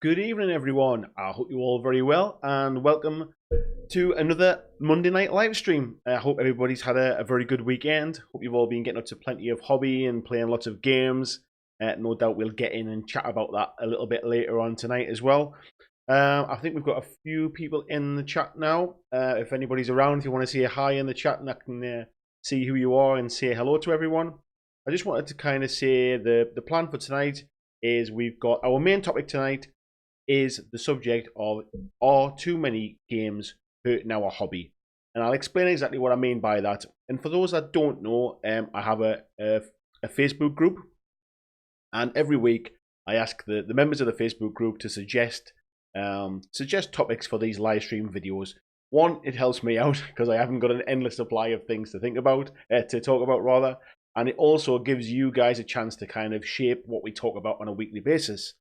Good evening, everyone. I hope you're all very well, and welcome to another Monday night live stream. I hope everybody's had a very good weekend. Hope you've all been getting up to plenty of hobby and playing lots of games. No doubt we'll get in and chat about that a little bit later on tonight as well. I think we've got a few people in the chat now. If anybody's around, if you want to say hi in the chat, and I can see who you are and say hello to everyone. I just wanted to kind of say the plan for tonight is we've got our main topic tonight is the subject of are too many games hurting our hobby? And I'll explain exactly what I mean by that. And for those that don't know, I have a Facebook group, and every week I ask the members of the Facebook group to suggest topics for these live stream videos. One, it helps me out because I haven't got an endless supply of things to think about, to talk about rather, and it also gives you guys a chance to kind of shape what we talk about on a weekly basis.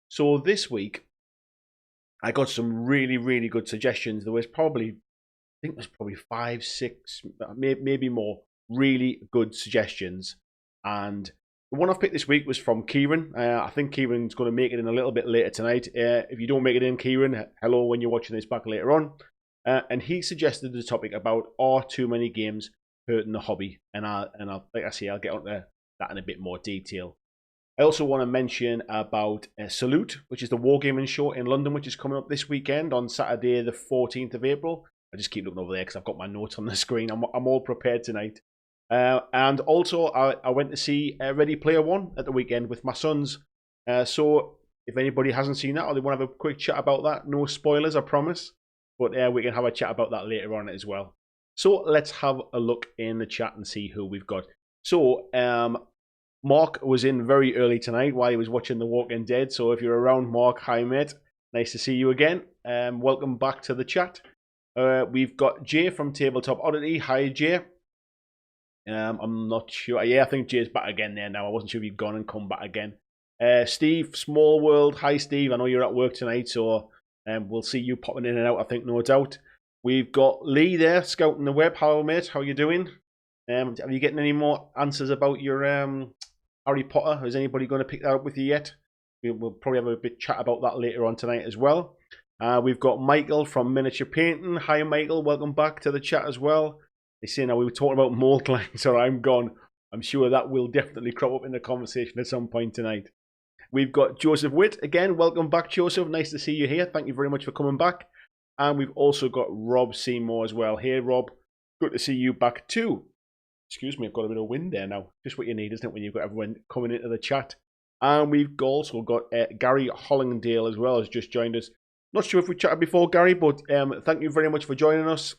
So this week, I got some really good suggestions. There was probably, I think there's probably 5, 6, maybe more really good suggestions. And the one I've picked this week was from Kieran. I think Kieran's going to make it in a little bit later tonight. If you don't make it in, Kieran, hello when you're watching this back later on. And he suggested the topic about are too many games hurting the hobby? And I'll like I say, I'll get onto that in a bit more detail. I also want to mention about Salute, which is the wargaming show in London, which is coming up this weekend on Saturday, the 14th of April. I just keep looking over there because I've got my notes on the screen. I'm all prepared tonight. And also, I went to see Ready Player One at the weekend with my sons. So if anybody hasn't seen that or they want to have a quick chat about that, no spoilers, I promise. But we can have a chat about that later on as well. So let's have a look in the chat and see who we've got. So Mark was in very early tonight while he was watching The Walking Dead. So if you're around, Mark, hi mate. Nice to see you again. Welcome back to the chat. We've got Jay from Tabletop Oddity. Hi, Jay. I'm not sure. Yeah, I think Jay's back again there now. I wasn't sure if you'd gone and come back again. Steve, Small World. Hi, Steve. I know you're at work tonight, so we'll see you popping in and out, I think, no doubt. We've got Lee there, scouting the web. Hello, mate. How you doing? Are you getting any more answers about your Harry Potter? Is anybody going to pick that up with you yet? We'll probably have a bit chat about that later on tonight as well. We've got Michael from Miniature Painting. Hi, Michael. Welcome back to the chat as well. They say now we were talking about mold lines, or I'm gone. I'm sure that will definitely crop up in the conversation at some point tonight. We've got Joseph Witt again. Welcome back, Joseph. Nice to see you here. Thank you very much for coming back. And we've also got Rob Seymour as well. Hey, Rob. Good to see you back too. Excuse me, I've got a bit of wind there now. Just what you need, isn't it, when you've got everyone coming into the chat. And we've also got Gary Hollingdale as well, has just joined us. Not sure if we chatted before, Gary, but thank you very much for joining us.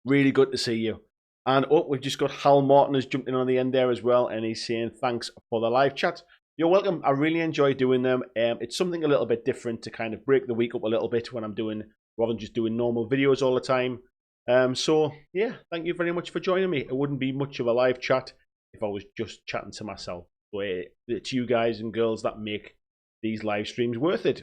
Really good to see you. And we've just got Hal Martin has jumped in on the end there as well, and he's saying thanks for the live chat. You're welcome. I really enjoy doing them. It's something a little bit different to kind of break the week up a little bit when I'm doing, rather than just doing normal videos all the time. So yeah, thank you very much for joining me. It wouldn't be much of a live chat if I was just chatting to myself. So it's you guys and girls that make these live streams worth it.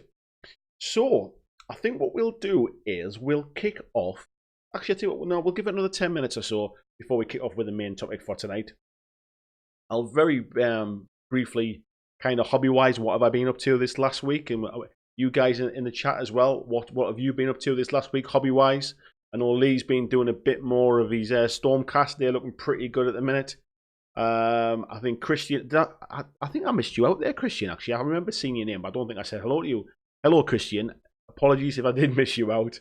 So I think what we'll do is we'll kick off. Actually, I tell you what, no, we'll give it another 10 minutes or so before we kick off with the main topic for tonight. I'll very briefly, kind of hobby-wise, what have I been up to this last week? And you guys in the chat as well, what have you been up to this last week, hobby-wise? I know Lee's been doing a bit more of his Stormcast. They're looking pretty good at the minute. I think Christian, I think I missed you out there, Christian, actually. I remember seeing your name, but I don't think I said hello to you. Hello, Christian. Apologies if I did miss you out.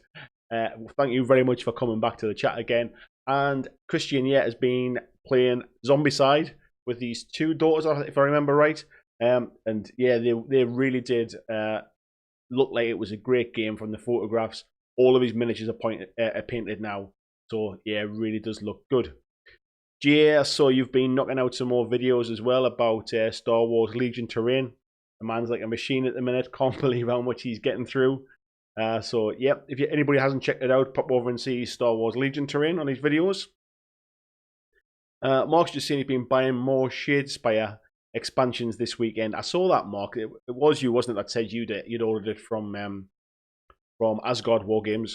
Thank you very much for coming back to the chat again. And Christian, yeah, has been playing Zombicide with these two daughters, if I remember right. And yeah, they really did look like it was a great game from the photographs. All of his miniatures are painted now. So, yeah, it really does look good. Jay, I saw you've been knocking out some more videos as well about Star Wars Legion Terrain. The man's like a machine at the minute. Can't believe how much he's getting through. So, yep, if anybody hasn't checked it out, pop over and see Star Wars Legion Terrain on his videos. Mark's just saying he's been buying more Shadespire expansions this weekend. I saw that, Mark. It was you, wasn't it, that said you'd ordered it from Asgard Wargames.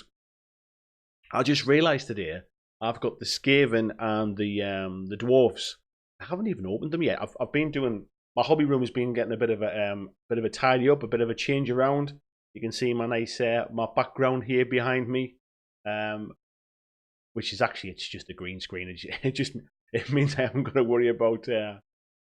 I just realised today I've got the Skaven and the dwarves. I haven't even opened them yet. I've been doing my hobby room has been getting a bit of a tidy up, a bit of a change around. You can see my nice my background here behind me, which is actually it's just a green screen. It means I haven't got to worry about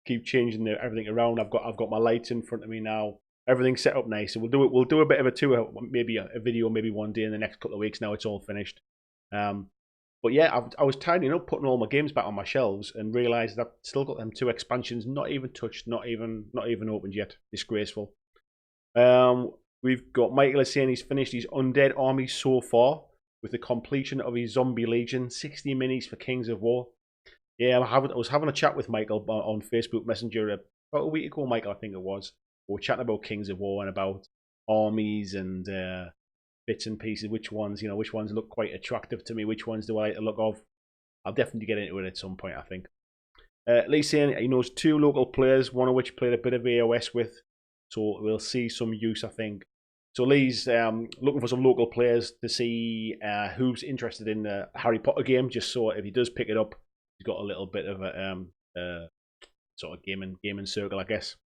keep changing everything around. I've got my lights in front of me now. Everything's set up nice. So we'll do a bit of a tour, maybe a video, maybe one day in the next couple of weeks. Now it's all finished. But yeah, I was tidying up, putting all my games back on my shelves, and realised that I've still got them 2 expansions not even touched, not even opened yet. Disgraceful. We've got Michael is saying he's finished his Undead army so far with the completion of his Zombie Legion, 60 minis for Kings of War. Yeah, I was having a chat with Michael on Facebook Messenger about a week ago, Michael, I think it was. We were chatting about Kings of War and about armies and bits and pieces, which ones look quite attractive to me, which ones do I like to look of. I'll definitely get into it at some point, I think. Lee's saying he knows 2 local players, one of which played a bit of AOS with, so we'll see some use, I think. So Lee's looking for some local players to see who's interested in the Harry Potter game, just so if he does pick it up, he's got a little bit of a sort of gaming circle, I guess.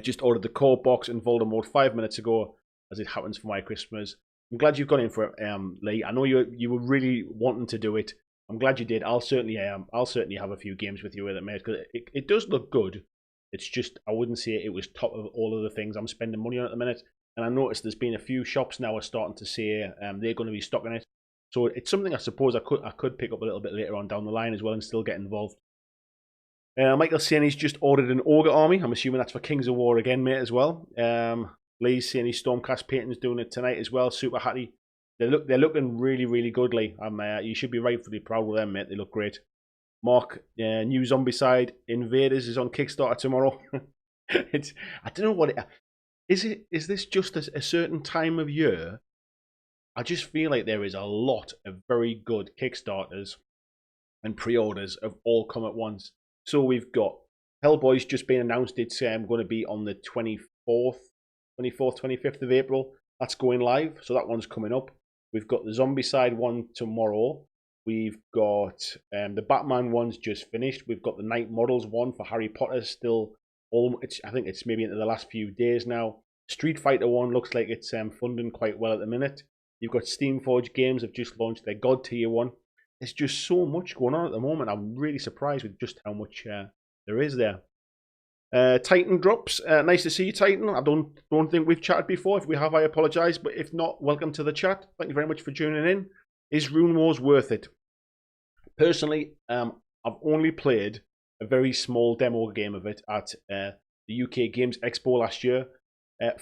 Just ordered the core box in Voldemort 5 minutes ago, as it happens for my Christmas. I'm glad you've gone in for it, Lee. I know you were really wanting to do it. I'm glad you did. I'll certainly have a few games with you with it, mate, because it does look good. It's just I wouldn't say it was top of all of the things I'm spending money on at the minute. And I noticed there's been a few shops now are starting to say they're going to be stocking it. So it's something I suppose I could pick up a little bit later on down the line as well and still get involved. Michael's saying he's just ordered an Ogre army. I'm assuming that's for Kings of War again, mate, as well. Lee's saying his Stormcast painting's doing it tonight as well. Super happy. They're looking really, really good, Lee. You should be rightfully proud of them, mate. They look great. Mark, new Zombicide Invaders is on Kickstarter tomorrow. I don't know what it is. Is this just a certain time of year? I just feel like there is a lot of very good Kickstarters and pre-orders have all come at once. So we've got Hellboy's just been announced. It's going to be on the 24th, 25th of April. That's going live. So that one's coming up. We've got the Zombicide one tomorrow. We've got the Batman one's just finished. We've got the Night Models one for Harry Potter still. I think it's maybe into the last few days now. Street Fighter one looks like it's funding quite well at the minute. You've got Steamforged Games have just launched their God Tier one. There's just so much going on at the moment. I'm really surprised with just how much there is there. Titan drops. Nice to see you, Titan. I don't think we've chatted before. If we have, I apologise. But if not, welcome to the chat. Thank you very much for tuning in. Is Rune Wars worth it? Personally, I've only played a very small demo game of it at the UK Games Expo last year.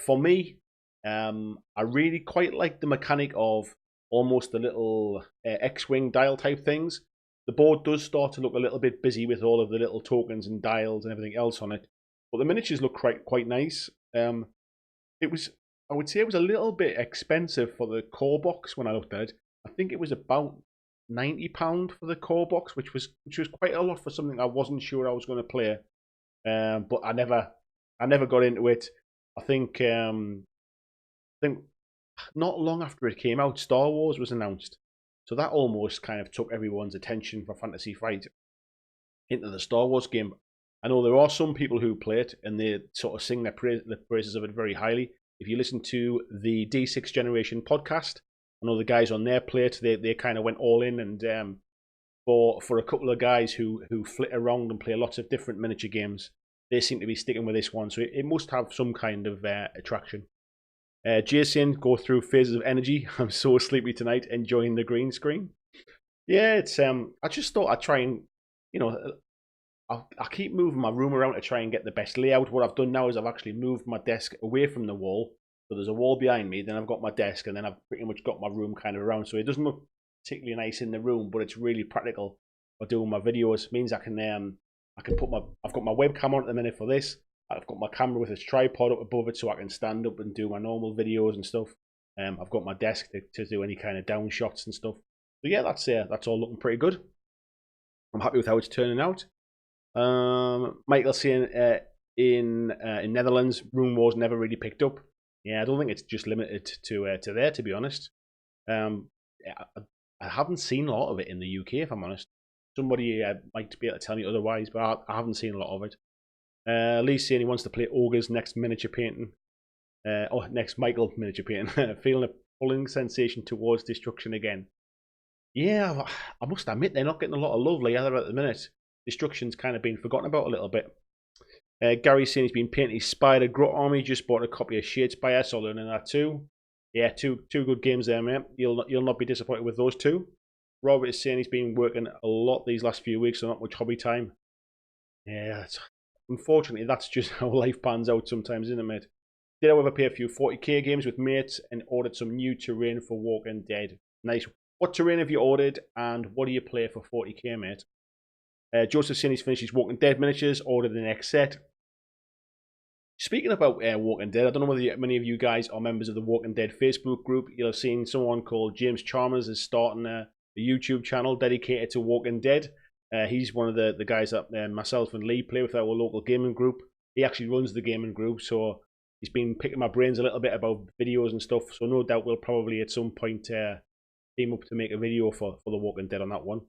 For me, I really quite like the mechanic of almost the little X-Wing dial type things. The board does start to look a little bit busy with all of the little tokens and dials and everything else on it. But the miniatures look quite nice. I would say it was a little bit expensive for the core box when I looked at it. I think it was about £90 for the core box, which was quite a lot for something I wasn't sure I was going to play. But I never got into it. I think not long after it came out, Star Wars was announced. So that almost kind of took everyone's attention for Fantasy Fight into the Star Wars game. I know there are some people who play it and they sort of sing the praises of it very highly. If you listen to the D6 Generation podcast, I know the guys on their play it, they kind of went all in, and for a couple of guys who flit around and play lots of different miniature games, they seem to be sticking with this one. So it must have some kind of attraction. Jason, go through phases of energy. I'm so sleepy tonight, enjoying the green screen. Yeah, it's I just thought I'd try and, I keep moving my room around to try and get the best layout. What I've done now is I've actually moved my desk away from the wall. So there's a wall behind me, then I've got my desk, and then I've pretty much got my room kind of around. So it doesn't look particularly nice in the room, but it's really practical for doing my videos. It means I can put I've got my webcam on at the minute for this. I've got my camera with its tripod up above it so I can stand up and do my normal videos and stuff. I've got my desk to do any kind of down shots and stuff. So yeah, that's all looking pretty good. I'm happy with how it's turning out. Michael saying in Netherlands, Rune Wars never really picked up. Yeah, I don't think it's just limited to there, to be honest. I haven't seen a lot of it in the UK, if I'm honest. Somebody might be able to tell me otherwise, but I haven't seen a lot of it. Lee's saying he wants to play Ogre's next miniature painting. Next Michael miniature painting. Feeling a pulling sensation towards destruction again. Yeah, I must admit they're not getting a lot of love either at the minute. Destruction's kind of been forgotten about a little bit. Gary's saying he's been painting his Spider Grot army. Just bought a copy of Shadespire, so learning that too. Yeah, two good games there, mate. You'll not be disappointed with those two. Robert is saying he's been working a lot these last few weeks, so not much hobby time. Yeah, unfortunately, that's just how life pans out sometimes, isn't it, mate? Did however play a few 40k games with mates and ordered some new terrain for Walking Dead. Nice. What terrain have you ordered, and what do you play for 40k, mate? Joseph saying he's finished his Walking Dead miniatures, ordered the next set. Speaking about Walking Dead, I don't know whether many of you guys are members of the Walking Dead Facebook group. You'll have seen someone called James Chalmers is starting a YouTube channel dedicated to Walking Dead. He's one of the guys that myself and Lee play with our local gaming group. He actually runs the gaming group, so he's been picking my brains a little bit about videos and stuff. So no doubt we'll probably at some point team up to make a video for the Walking Dead on that one.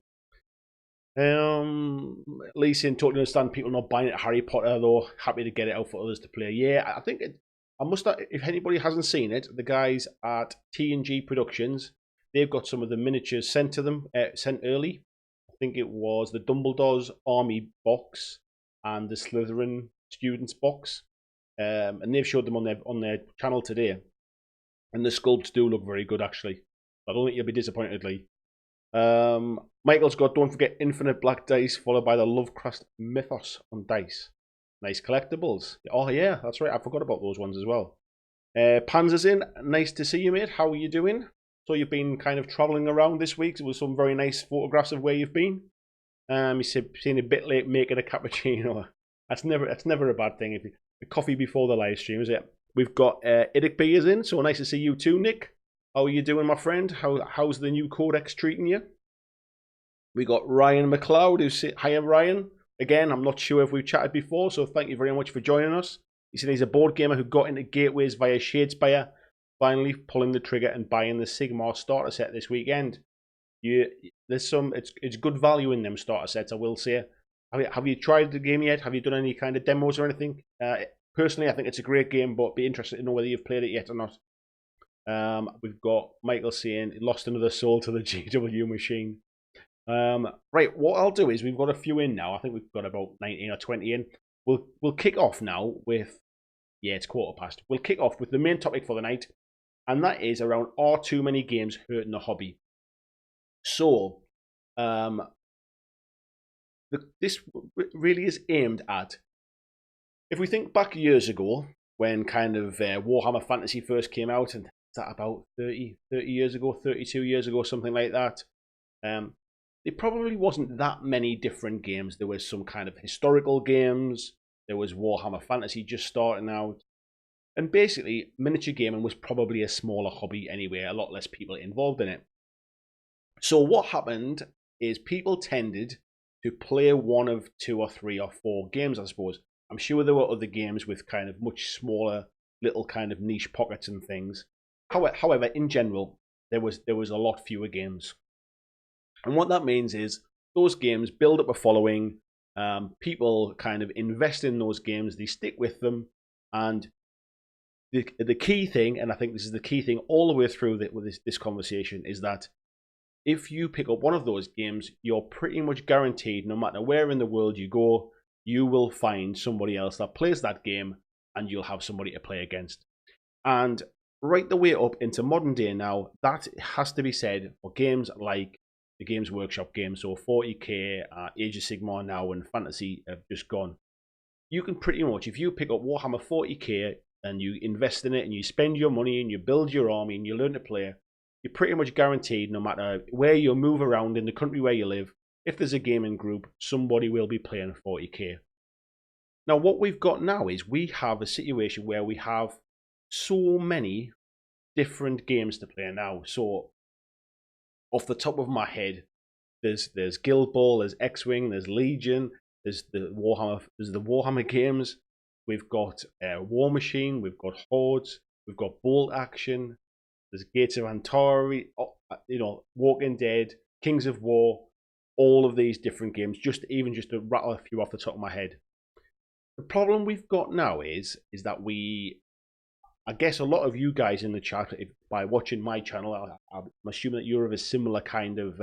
Lee saying totally understand people not buying it Harry Potter though. Happy to get it out for others to play. Yeah, I think I must. If anybody hasn't seen it, the guys at T&G Productions, they've got some of the miniatures sent to them, sent early. I think it was the Dumbledore's Army box and the Slytherin Students box, and they've showed them on their channel today. And the sculpts do look very good, actually. I don't think you'll be disappointed, Lee. Michael's got don't forget Infinite Black Dice, followed by the Lovecraft Mythos on dice. Nice collectibles. Oh yeah, that's right. I forgot about those ones as well. Panzer's in. Nice to see you, mate. How are you doing? So you've been kind of travelling around this week with some very nice photographs of where you've been. You said being a bit late making a cappuccino. That's never a bad thing. If the coffee before the live stream, is it? We've got Idic B is in, so nice to see you too, Nick. How are you doing, my friend? How's the new Codex treating you? We got Ryan McLeod, who's hiya, Ryan. Again, I'm not sure if we've chatted before, so thank you very much for joining us. He said he's a board gamer who got into Gateways via Shadespire, finally pulling the trigger and buying the Sigmar starter set this weekend. It's good value in them starter sets, I will say. Have you tried the game yet? Have you done any kind of demos or anything? Personally, I think it's a great game, but be interested to know whether you've played it yet or not. We've got Michael saying lost another soul to the GW machine. Right, what I'll do is we've got a few in now. I think we've got about 19 or 20 in. We'll kick off now with, yeah, it's 15:15. We'll kick off with the main topic for the night, and that is around are too many games hurting the hobby? So, this really is aimed at, if we think back years ago when kind of Warhammer Fantasy first came out, and that about 30 years ago, 32 years ago, something like that. There probably wasn't that many different games. There was some kind of historical games. There was Warhammer Fantasy just starting out. And basically, miniature gaming was probably a smaller hobby anyway, a lot less people involved in it. So what happened is people tended to play one of 2 or 3 or 4 games, I suppose. I'm sure there were other games with kind of much smaller, little kind of niche pockets and things. However, in general, there was a lot fewer games. And what that means is those games build up a following, people kind of invest in those games, they stick with them, and the key thing, and I think this is the key thing all the way through with this conversation, is that if you pick up one of those games, you're pretty much guaranteed, no matter where in the world you go, you will find somebody else that plays that game, and you'll have somebody to play against. And right the way up into modern day now, that has to be said for games like the Games Workshop games, so 40k, Age of Sigmar now, and Fantasy have just gone. You can pretty much, if you pick up Warhammer 40k and you invest in it and you spend your money and you build your army and you learn to play, you're pretty much guaranteed, no matter where you move around in the country where you live, if there's a gaming group, somebody will be playing 40k. Now, what we've got now is we have a situation where we have so many different games to play now. So, off the top of my head, there's Guild Ball, there's X-Wing, there's Legion, there's the Warhammer games. We've got War Machine, we've got Hordes, we've got Bolt Action, there's Gates of Antari, Walking Dead, Kings of War, all of these different games. Just to rattle a few off the top of my head. The problem we've got now is that I guess a lot of you guys in the chat, by watching my channel, I'm assuming that you're of a similar kind of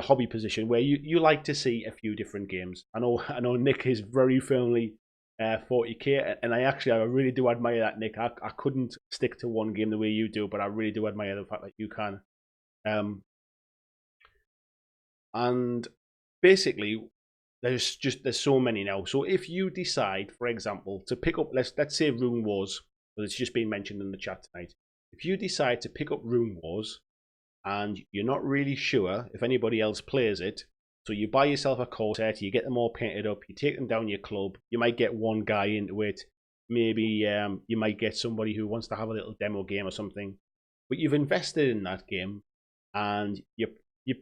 hobby position where you like to see a few different games. I know Nick is very firmly 40k, and I really do admire that, Nick. I couldn't stick to one game the way you do, but I really do admire the fact that you can. And basically, there's so many now. So if you decide, for example, to pick up, let's say Rune Wars, because it's just been mentioned in the chat tonight. If you decide to pick up Rune Wars and you're not really sure if anybody else plays it, so you buy yourself a core set, you get them all painted up, you take them down your club, you might get one guy into it, maybe you might get somebody who wants to have a little demo game or something, but you've invested in that game and you're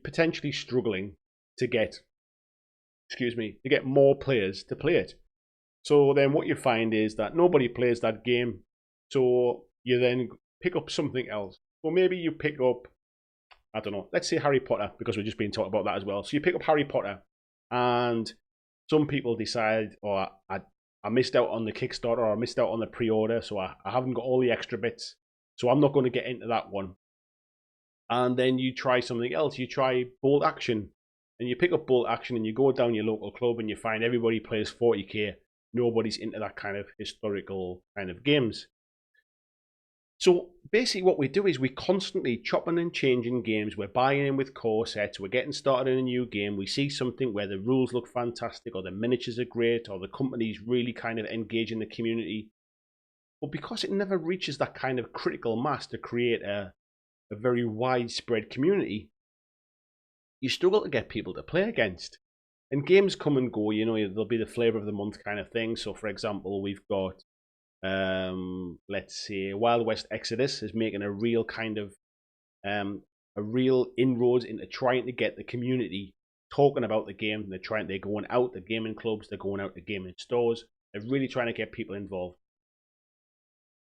potentially struggling to get more players to play it. So then what you find is that nobody plays that game, so you then pick up something else. Or maybe you pick up, I don't know, let's say Harry Potter, because we've just been talking about that as well. So you pick up Harry Potter, and some people decide, oh, I missed out on the Kickstarter, or I missed out on the pre-order, so I haven't got all the extra bits, so I'm not going to get into that one. And then you try something else. You try Bolt Action, and you pick up Bolt Action, and you go down your local club, and you find everybody plays 40k. Nobody's into that kind of historical kind of games. So basically what we do is we constantly chopping and changing games. We're buying in with core sets. We're getting started in a new game. We see something where the rules look fantastic, or the miniatures are great, or the company's really kind of engaging the community. But because it never reaches that kind of critical mass to create a very widespread community, you struggle to get people to play against. And games come and go, you know, there'll be the flavor of the month kind of thing. So for example, we've got let's say Wild West Exodus is making a real kind of a real inroads into trying to get the community talking about the game. They're going out to gaming clubs, they're going out to gaming stores, they're really trying to get people involved.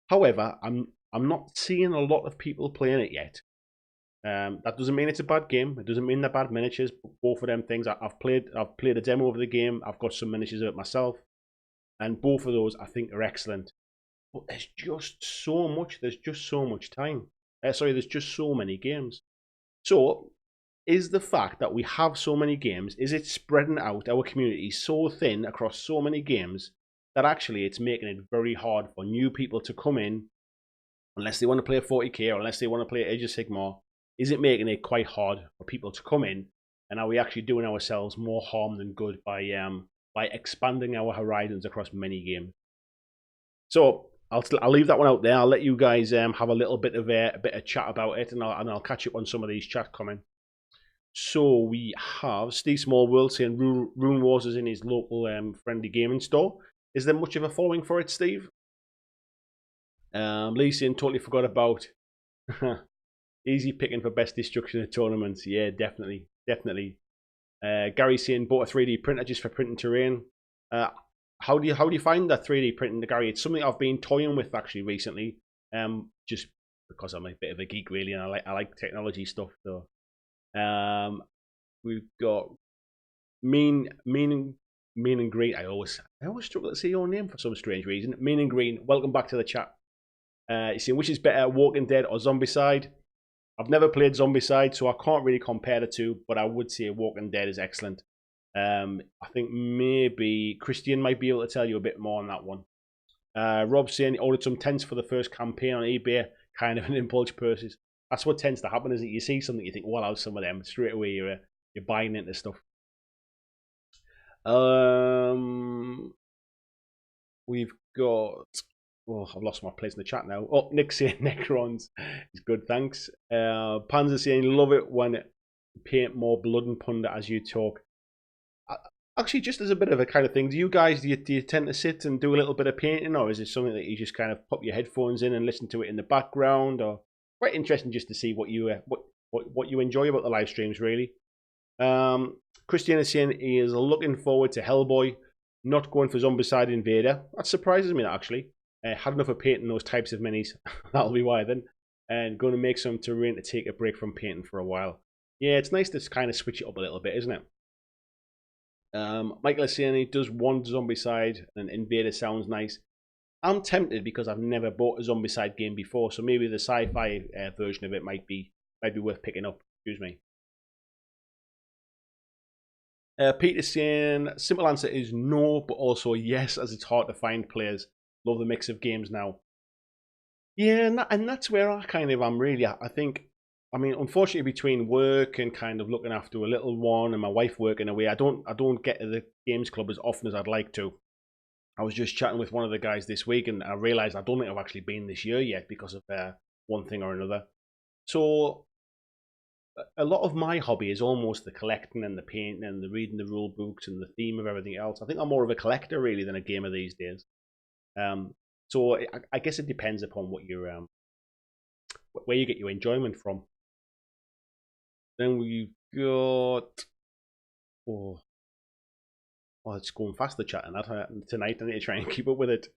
However, I'm not seeing a lot of people playing it yet. That doesn't mean it's a bad game. It doesn't mean they're bad miniatures. Both of them things, I've played a demo of the game. I've got some miniatures of it myself, and both of those I think are excellent. But there's just so much. There's just so much time. There's just so many games. So, is the fact that we have so many games, is it spreading out our community so thin across so many games that actually it's making it very hard for new people to come in, unless they want to play 40k or unless they want to play Age of Sigmar? Is it making it quite hard for people to come in? And are we actually doing ourselves more harm than good by expanding our horizons across many games? So I'll leave that one out there. I'll let you guys have a little bit of chat about it, and I'll catch up on some of these chat comments. So we have Steve Smallworld saying Rune Wars is in his local friendly gaming store. Is there much of a following for it, Steve? Lee saying totally forgot about easy picking for best destruction of tournaments. Yeah, definitely. Gary saying bought a 3D printer just for printing terrain. How do you find that 3D printing, Gary? It's something I've been toying with actually recently. Just because I'm a bit of a geek really, and I like technology stuff. So, we've got Mean and Green. I always struggle to say your name for some strange reason. Mean and Green, welcome back to the chat. You saying which is better, Walking Dead or Zombicide? I've never played Zombicide, so I can't really compare the two, but I would say Walking Dead is excellent. I think maybe Christian might be able to tell you a bit more on that one. Rob saying he ordered some tents for the first campaign on eBay, kind of an impulse purchase. That's what tends to happen, isn't it? You see something, you think, well, I'll have some of them. Straight away, you're buying into stuff. We've got... Oh, I've lost my place in the chat now. Oh, Nick saying Necrons is good, thanks. Panzer saying love it when it paint more blood and ponder as you talk. Actually, just as a bit of a kind of thing, do you tend to sit and do a little bit of painting, or is it something that you just kind of pop your headphones in and listen to it in the background? Or quite interesting just to see what you enjoy about the live streams, really. Christian is saying he is looking forward to Hellboy, not going for Zombicide Invader. That surprises me, actually. Had enough of painting those types of minis. That'll be why then. And going to make some terrain to take a break from painting for a while. Yeah, it's nice to kind of switch it up a little bit, isn't it? Michael is saying he does one Zombicide and Invader sounds nice. I'm tempted because I've never bought a Zombicide game before, so maybe the sci-fi version of it might be worth picking up. Excuse me. Peter's saying simple answer is no, but also yes, as it's hard to find players. Love the mix of games now. Yeah, and that's where I kind of am really. I think, I mean, unfortunately, between work and kind of looking after a little one and my wife working away, I don't get to the games club as often as I'd like to. I was just chatting with one of the guys this week, and I realised I don't think I've actually been this year yet because of one thing or another. So a lot of my hobby is almost the collecting and the painting and the reading the rule books and the theme of everything else. I think I'm more of a collector really than a gamer these days. So I guess it depends upon what you're where you get your enjoyment from. Then we've got it's going fast the chat and that tonight. I need to try and keep up with it.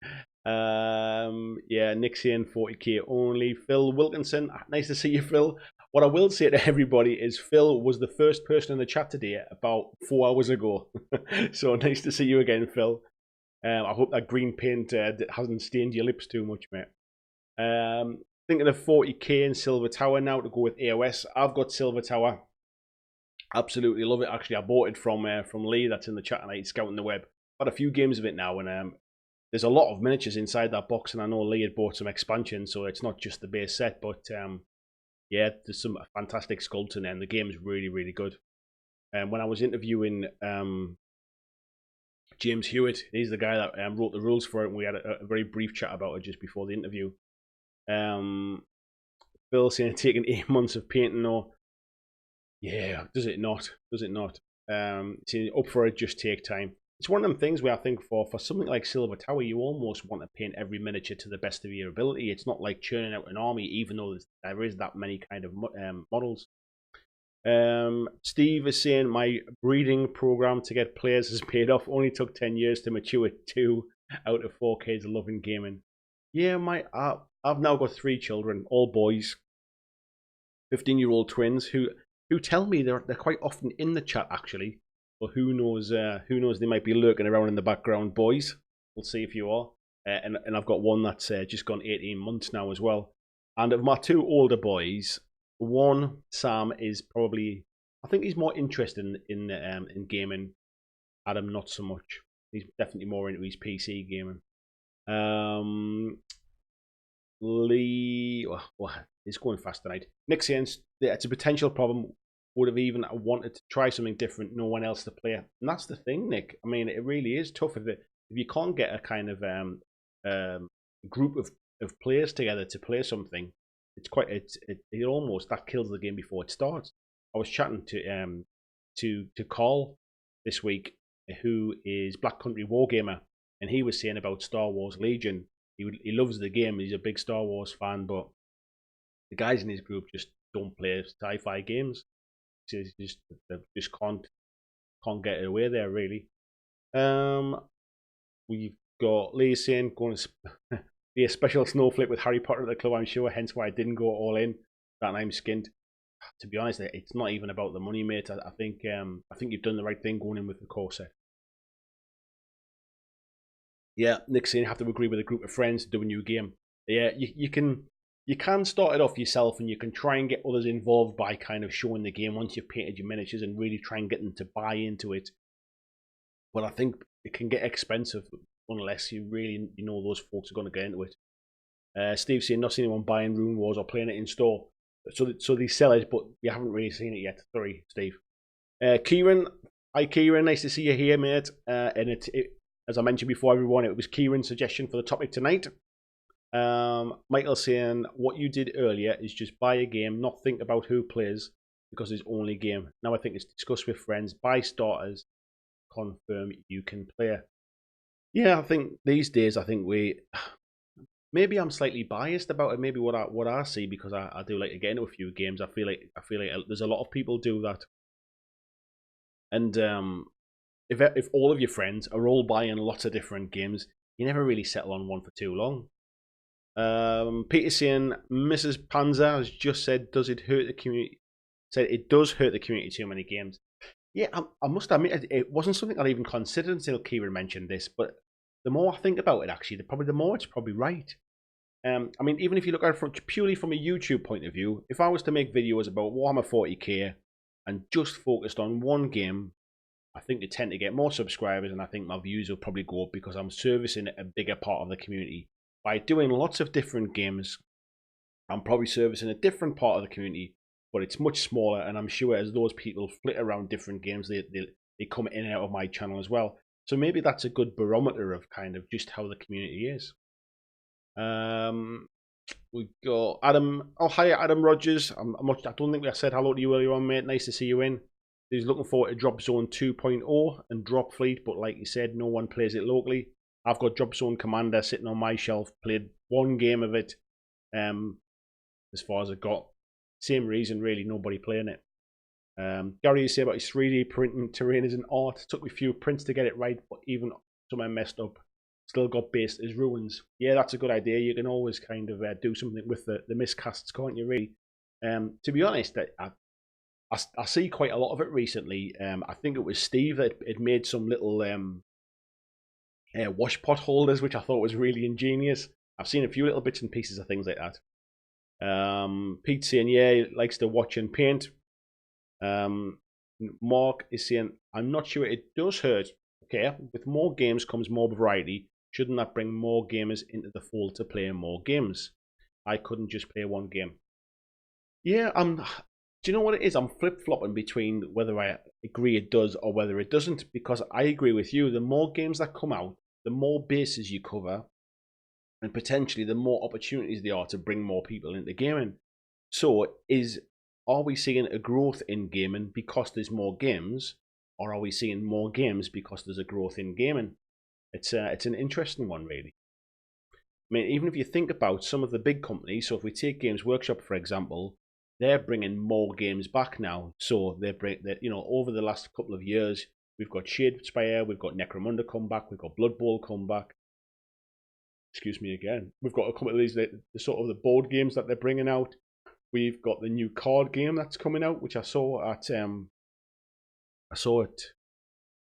Yeah, Nick saying 40k only. Phil Wilkinson, nice to see you, Phil. What I will say to everybody is Phil was the first person in the chat today about 4 hours ago. So nice to see you again, Phil. I hope that green paint hasn't stained your lips too much, mate. Thinking of 40k and Silver Tower now to go with AOS. I've got Silver Tower. Absolutely love it. Actually, I bought it from Lee. That's in the chat tonight, scouting the web. I've had a few games of it now, and there's a lot of miniatures inside that box. And I know Lee had bought some expansions, so it's not just the base set. But yeah, there's some fantastic sculpts in there, and the game's really, really good. And when I was interviewing James Hewitt, he's the guy that wrote the rules for it, and we had a very brief chat about it just before the interview. Phil saying taking 8 months of painting, or yeah, does it not? Does it not? Saying up for it, just take time. It's one of them things where I think for something like Silver Tower, you almost want to paint every miniature to the best of your ability. It's not like churning out an army, even though there is that many kind of models. Steve is saying my breeding program to get players has paid off. Only took 10 years to mature 2 out of 4 kids loving gaming. Yeah, I've now got 3 children, all boys, 15-year-old twins who tell me they're quite often in the chat actually. But who knows? They might be lurking around in the background. Boys, we'll see if you are. And I've got one that's just gone 18 months now as well. And of my 2 older boys, one, Sam, is probably, I think he's more interested in gaming. Adam, not so much. He's definitely more into his PC gaming. Lee, it's going fast tonight. Nick saying it's a potential problem. Would have even wanted to try something different, no one else to play. And that's the thing, Nick. I mean, it really is tough if you can't get a kind of group of players together to play something. It almost that kills the game before it starts. I was chatting to Carl this week, who is Black Country Wargamer, and he was saying about Star Wars Legion. He loves the game. He's a big Star Wars fan, but the guys in his group just don't play sci-fi games. They just can't get away there really. We've got Lee saying going to be a special snowflake with Harry Potter at the club, I'm sure, hence why I didn't go all in. That I'm skinned. To be honest, it's not even about the money, mate. I think you've done the right thing going in with the core set. Yeah, Nick saying you have to agree with a group of friends to do a new game. Yeah, you can start it off yourself, and you can try and get others involved by kind of showing the game once you've painted your miniatures and really try and get them to buy into it. But I think it can get expensive unless you really know those folks are going to get into it. Steve saying not seen anyone buying Rune Wars or playing it in store. So they sell it, but you haven't really seen it yet. Sorry, Steve. Kieran, hi Kieran, nice to see you here, mate. And it as I mentioned before, everyone, it was Kieran's suggestion for the topic tonight. Michael saying what you did earlier is just buy a game, not think about who plays because it's only game. Now I think it's discuss with friends, buy starters, confirm you can play. Yeah, I think these days maybe I'm slightly biased about it. Maybe what I see, because I do like to get into a few games. I feel like there's a lot of people do that, and if all of your friends are all buying lots of different games, you never really settle on one for too long. Peter saying Mrs. Panzer has just said, does it hurt the community? Said it does hurt the community too many games. Yeah, I must admit, it wasn't something I'd even considered until Kieran mentioned this. But the more I think about it, actually, the more it's probably right. I mean, even if you look at it purely from a YouTube point of view, if I was to make videos about Warhammer 40k and just focused on one game, I think they tend to get more subscribers, and I think my views will probably go up because I'm servicing a bigger part of the community. By doing lots of different games, I'm probably servicing a different part of the community, but it's much smaller, and I'm sure as those people flit around different games, they come in and out of my channel as well. So maybe that's a good barometer of kind of just how the community is. We got Adam. Oh, hi, Adam Rogers. I don't think I said hello to you earlier on, mate. Nice to see you in. He's looking forward to Drop Zone 2.0 and Drop Fleet, but like you said, no one plays it locally. I've got Drop Zone Commander sitting on my shelf. Played one game of it. As far as I got, same reason really. Nobody playing it. Gary, you say about his 3D printing terrain is an art. It took me a few prints to get it right, but even some I messed up. Still got based as ruins. Yeah, that's a good idea. You can always kind of do something with the miscasts, can't you? Really. To be honest, I see quite a lot of it recently. I think it was Steve that had made some little wash pot holders, which I thought was really ingenious. I've seen a few little bits and pieces of things like that. Pete saying, yeah, he likes to watch and paint. Mark is saying, I'm not sure it does hurt. Okay, with more games comes more variety. Shouldn't that bring more gamers into the fold to play more games? I couldn't just play one game. Yeah, do you know what it is? I'm flip-flopping between whether I agree it does or whether it doesn't, because I agree with you. The more games that come out, the more bases you cover, and potentially the more opportunities there are to bring more people into gaming. So are we seeing a growth in gaming because there's more games, or are we seeing more games because there's a growth in gaming? It's an interesting one, really. I mean, even if you think about some of the big companies, so if we take Games Workshop, for example, they're bringing more games back now. So over the last couple of years, we've got Shadespire, we've got Necromunda come back, we've got Blood Bowl come back. Excuse me again. We've got a couple of these, the sort of the board games that they're bringing out. We've got the new card game that's coming out, which I saw at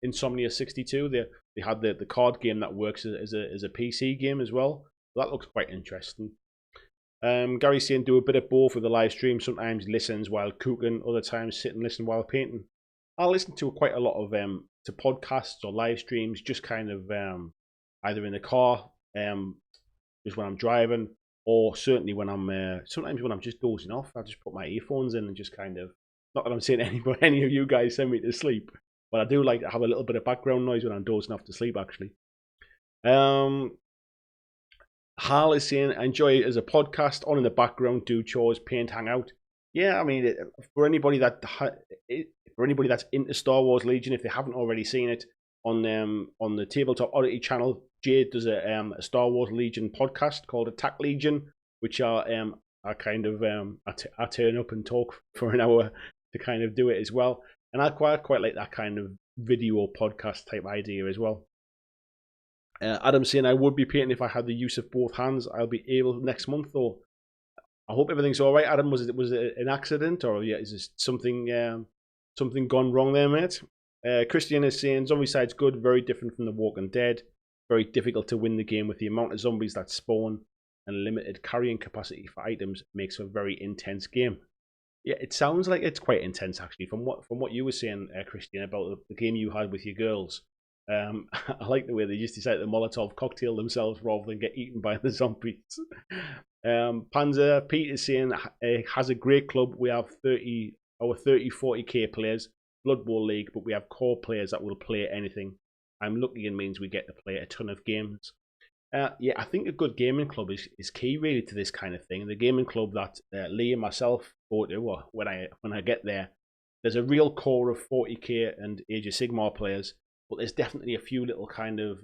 Insomnia 62. They had the card game that works as a PC game as well. That looks quite interesting. Gary's saying do a bit of both with the live stream. Sometimes listens while cooking, other times sit and listen while painting. I listen to quite a lot of to podcasts or live streams, just kind of either in the car, just when I'm driving, or certainly when I'm sometimes when I'm just dozing off. I just put my earphones in and just kind of, not that I'm saying any of you guys send me to sleep, but I do like to have a little bit of background noise when I'm dozing off to sleep, actually. Hal is saying, I enjoy it as a podcast, on in the background, do chores, paint, hang out. Yeah, I mean, for anybody that's into Star Wars Legion, if they haven't already seen it, on the Tabletop Oddity channel, Jade does a Star Wars Legion podcast called Attack Legion, which I kind of I turn up and talk for an hour to kind of do it as well. And I quite like that kind of video podcast type idea as well. Adam saying, I would be painting if I had the use of both hands. I'll be able next month, though. I hope everything's all right. Adam, was it an accident, or is this something gone wrong there, mate? Christian is saying, Zombicide's good, very different from The Walking Dead. Very difficult to win the game with the amount of zombies that spawn, and limited carrying capacity for items makes for a very intense game. Yeah, it sounds like it's quite intense, actually, from what you were saying, Christian, about the game you had with your girls. I like the way they just decided to Molotov cocktail themselves rather than get eaten by the zombies. Panzer Pete is saying has a great club. We have 40k players, Blood Bowl League, but we have core players that will play anything. I'm lucky it means we get to play a ton of games. Yeah, I think a good gaming club is key really to this kind of thing. The gaming club that Lee and myself go to, when I get there, there's a real core of 40k and Age of Sigmar players. But there's definitely a few little kind of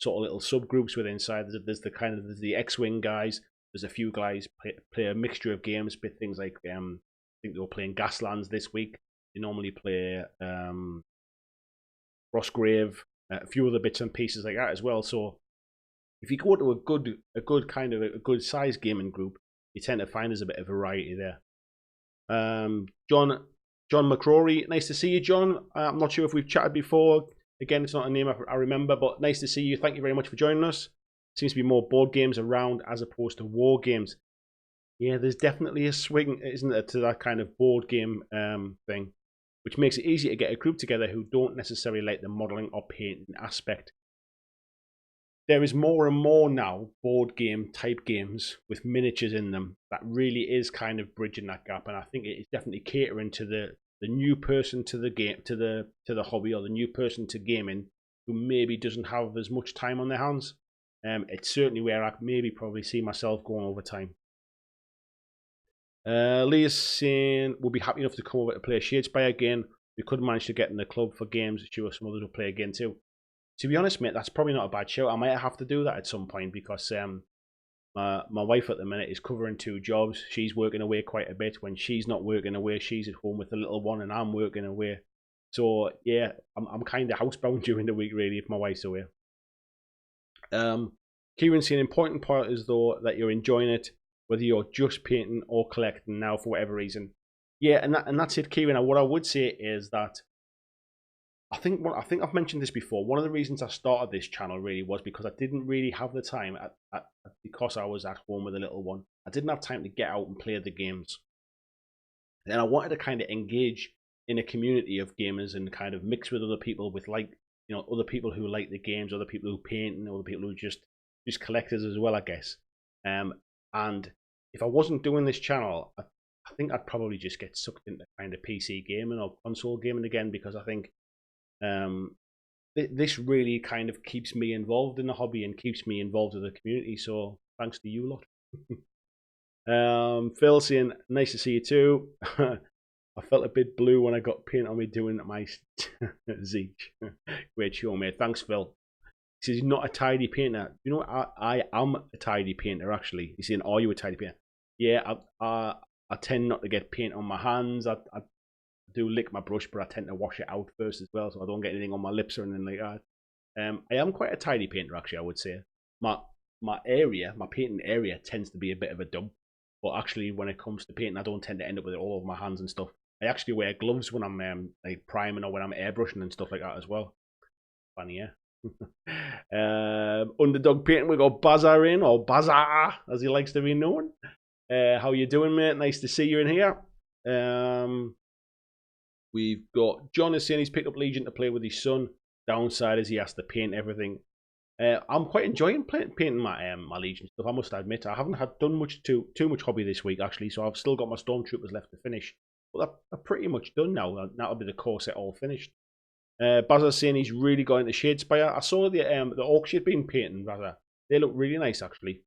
sort of little subgroups within inside. There's the X-Wing guys. There's a few guys play a mixture of games, but things like I think they were playing Gaslands this week. They normally play Frostgrave, a few other bits and pieces like that as well. So if you go to a good kind of a good size gaming group, you tend to find there's a bit of variety there. John John McCrory, nice to see you, John. I'm not sure if we've chatted before. Again, it's not a name I remember, but nice to see you. Thank you very much for joining us. Seems to be more board games around as opposed to war games. Yeah, there's definitely a swing, isn't there, to that kind of board game thing, which makes it easy to get a group together who don't necessarily like the modelling or painting aspect. There is more and more now board game type games with miniatures in them that really is kind of bridging that gap, and I think it is definitely catering to the new person to the game, to the hobby, or the new person to gaming who maybe doesn't have as much time on their hands. It's certainly where I maybe probably see myself going over time. Leah's saying we'll be happy enough to come over to play Shadespire again. We could manage to get in the club for games. Sure, some others will play again too. To be honest, mate, that's probably not a bad show. I might have to do that at some point because my wife at the minute is covering 2 jobs. She's working away quite a bit. When she's not working away, she's at home with the little one, and I'm working away. So yeah, I'm kind of housebound during the week really if my wife's away. Kieran's saying important part is though that you're enjoying it, whether you're just painting or collecting now for whatever reason. Yeah, and that's it, Kieran. What I would say is that I think I've mentioned this before. One of the reasons I started this channel really was because I didn't really have the time because I was at home with a little one. I didn't have time to get out and play the games. And I wanted to kind of engage in a community of gamers and kind of mix with other people with other people who like the games, other people who paint, and other people who just collectors as well, I guess. And if I wasn't doing this channel, I think I'd probably just get sucked into kind of PC gaming or console gaming again, because I think this really kind of keeps me involved in the hobby and keeps me involved with the community. So thanks to you lot. Phil saying nice to see you too. I felt a bit blue when I got paint on me doing my Zeke. Great show, mate. Thanks, Phil. He says he's not a tidy painter. You know, I am a tidy painter actually. He's saying, are you a tidy painter? Yeah, I tend not to get paint on my hands. I do lick my brush, but I tend to wash it out first as well, so I don't get anything on my lips or anything like that. I am quite a tidy painter actually, I would say. My painting area tends to be a bit of a dump, but actually when it comes to painting, I don't tend to end up with it all over my hands and stuff. I actually wear gloves when I'm like priming or when I'm airbrushing and stuff like that as well. Funny, yeah. Underdog painting, we got Bazaar in, or Bazaar as he likes to be known. How you doing, mate? Nice to see you in here. We've got John is saying he's picked up Legion to play with his son. Downside is he has to paint everything. I'm quite enjoying painting my Legion stuff, I must admit. I haven't done too much hobby this week actually, so I've still got my Stormtroopers left to finish. But they're pretty much done now. That'll be the core set all finished. Bazza's saying he's really got into Shadespire. I saw the orcs you'd been painting, rather. They look really nice actually.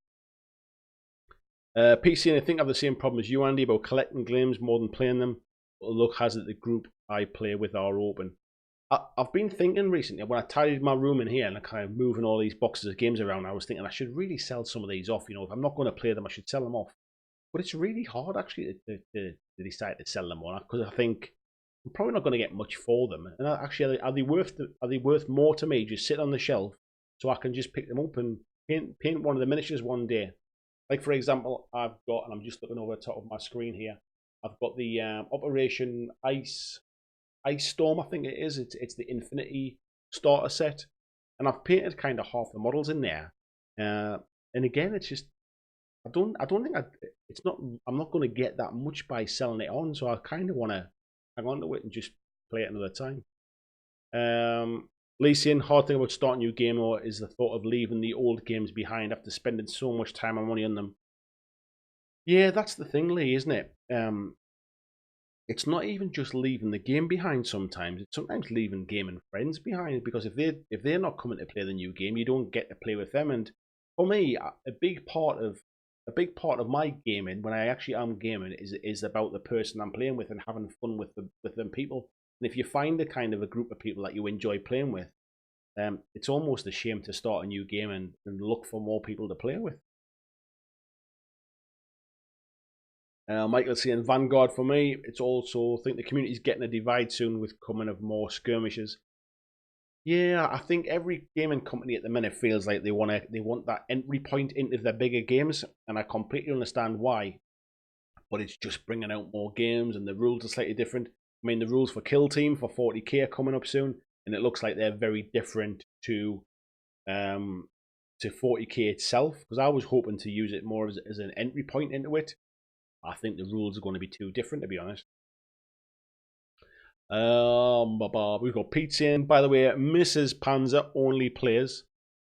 PC, I think I have the same problem as you, Andy, about collecting games more than playing them. But luck has it the group I play with are open. I've been thinking recently, when I tidied my room in here and I kind of moving all these boxes of games around, I was thinking I should really sell some of these off. You know, if I'm not going to play them, I should sell them off. But it's really hard actually to decide to sell them on, because I think I'm probably not going to get much for them. And actually, are they worth more to me just sit on the shelf so I can just pick them up and paint one of the miniatures one day? Like for example, I've got, and I'm just looking over the top of my screen here, I've got the Operation Ice Storm, I think it is. It's the Infinity starter set, and I've painted kind of half the models in there. And again, it's just I don't think I'm not going to get that much by selling it on, so I kind of want to hang on to it and just play it another time. Leasing, hard thing about starting a new game or is the thought of leaving the old games behind after spending so much time and money on them. Yeah, that's the thing, Lee, isn't it? It's not even just leaving the game behind sometimes. It's sometimes leaving gaming friends behind, because if they're not coming to play the new game, you don't get to play with them. And for me, a big part of my gaming, when I actually am gaming, is about the person I'm playing with and having fun with them people. And if you find a kind of a group of people that you enjoy playing with, it's almost a shame to start a new game and look for more people to play with. Michael's saying Vanguard for me. It's also, I think the community's getting a divide soon with coming of more skirmishes. Yeah, I think every gaming company at the minute feels like they want that entry point into their bigger games, and I completely understand why. But it's just bringing out more games, and the rules are slightly different. I mean, the rules for Kill Team for 40k are coming up soon, and it looks like they're very different to 40k itself, because I was hoping to use it more as an entry point into it. I think the rules are going to be too different, to be honest. We've got Pete saying, by the way, Mrs. Panzer only plays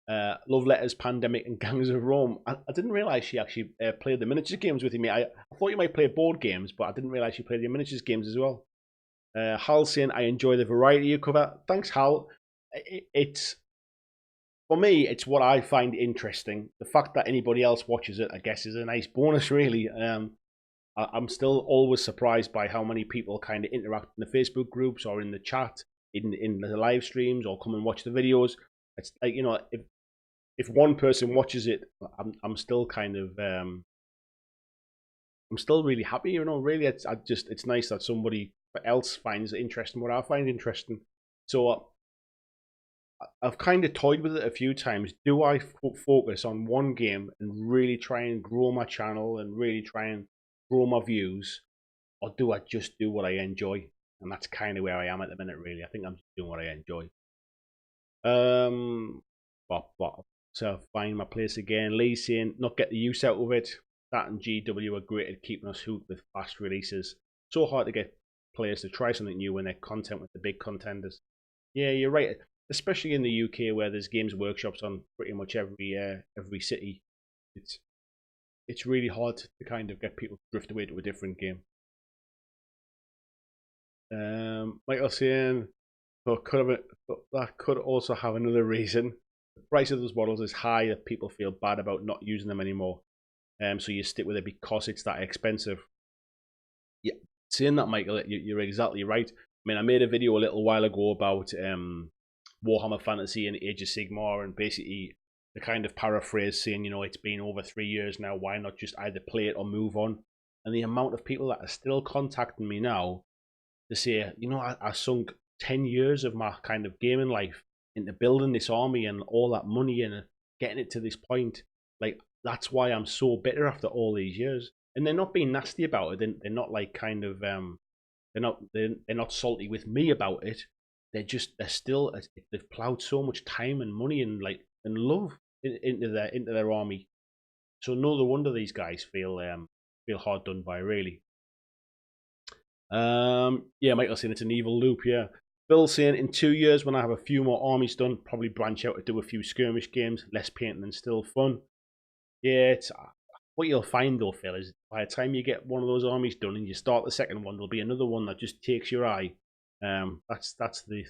Love Letters, Pandemic, and Gangs of Rome. I didn't realize she actually played the miniatures games with me. I thought you might play board games, but I didn't realize she played the miniatures games as well. Hal saying, I enjoy the variety you cover. Thanks, Hal. It's for me, it's what I find interesting. The fact that anybody else watches it, I guess, is a nice bonus, really. I'm still always surprised by how many people kind of interact in the Facebook groups or in the chat, in the live streams, or come and watch the videos. It's like, you know, if one person watches it, I'm still kind of I'm still really happy. You know, really, it's nice that somebody else finds it interesting what I find interesting. So I've kind of toyed with it a few times. Do I focus on one game and really try and grow my channel and really try and grow my views, or do I just do what I enjoy? And that's kind of where I am at the minute, really. I think I'm just doing what I enjoy. So find my place again. Lee saying, not get the use out of it. That and GW are great at keeping us hooked with fast releases. So hard to get players to try something new when they're content with the big contenders. Yeah, you're right. Especially in the UK, where there's games workshops on pretty much every city. It's really hard to kind of get people to drift away to a different game. Michael saying, that could also have another reason. The price of those models is high that people feel bad about not using them anymore. So you stick with it because it's that expensive. Yeah, saying that, Michael, you're exactly right. I mean, I made a video a little while ago about Warhammer Fantasy and Age of Sigmar, and basically the kind of paraphrase saying, you know, it's been over 3 years now, why not just either play it or move on? And the amount of people that are still contacting me now to say, you know, I sunk 10 years of my kind of gaming life into building this army and all that money and getting it to this point. Like, that's why I'm so bitter after all these years. And they're not being nasty about it. They're not like kind of they're not salty with me about it. They're still, they've plowed so much time and money and love into their army. So no wonder these guys feel hard done by, really. Yeah, Michael saying it's an evil loop. Yeah, Bill saying in 2 years when I have a few more armies done, probably branch out to do a few skirmish games, less painting and still fun. Yeah, it's what you'll find though, Phil, is by the time you get one of those armies done and you start the second one, there'll be another one that just takes your eye. That's the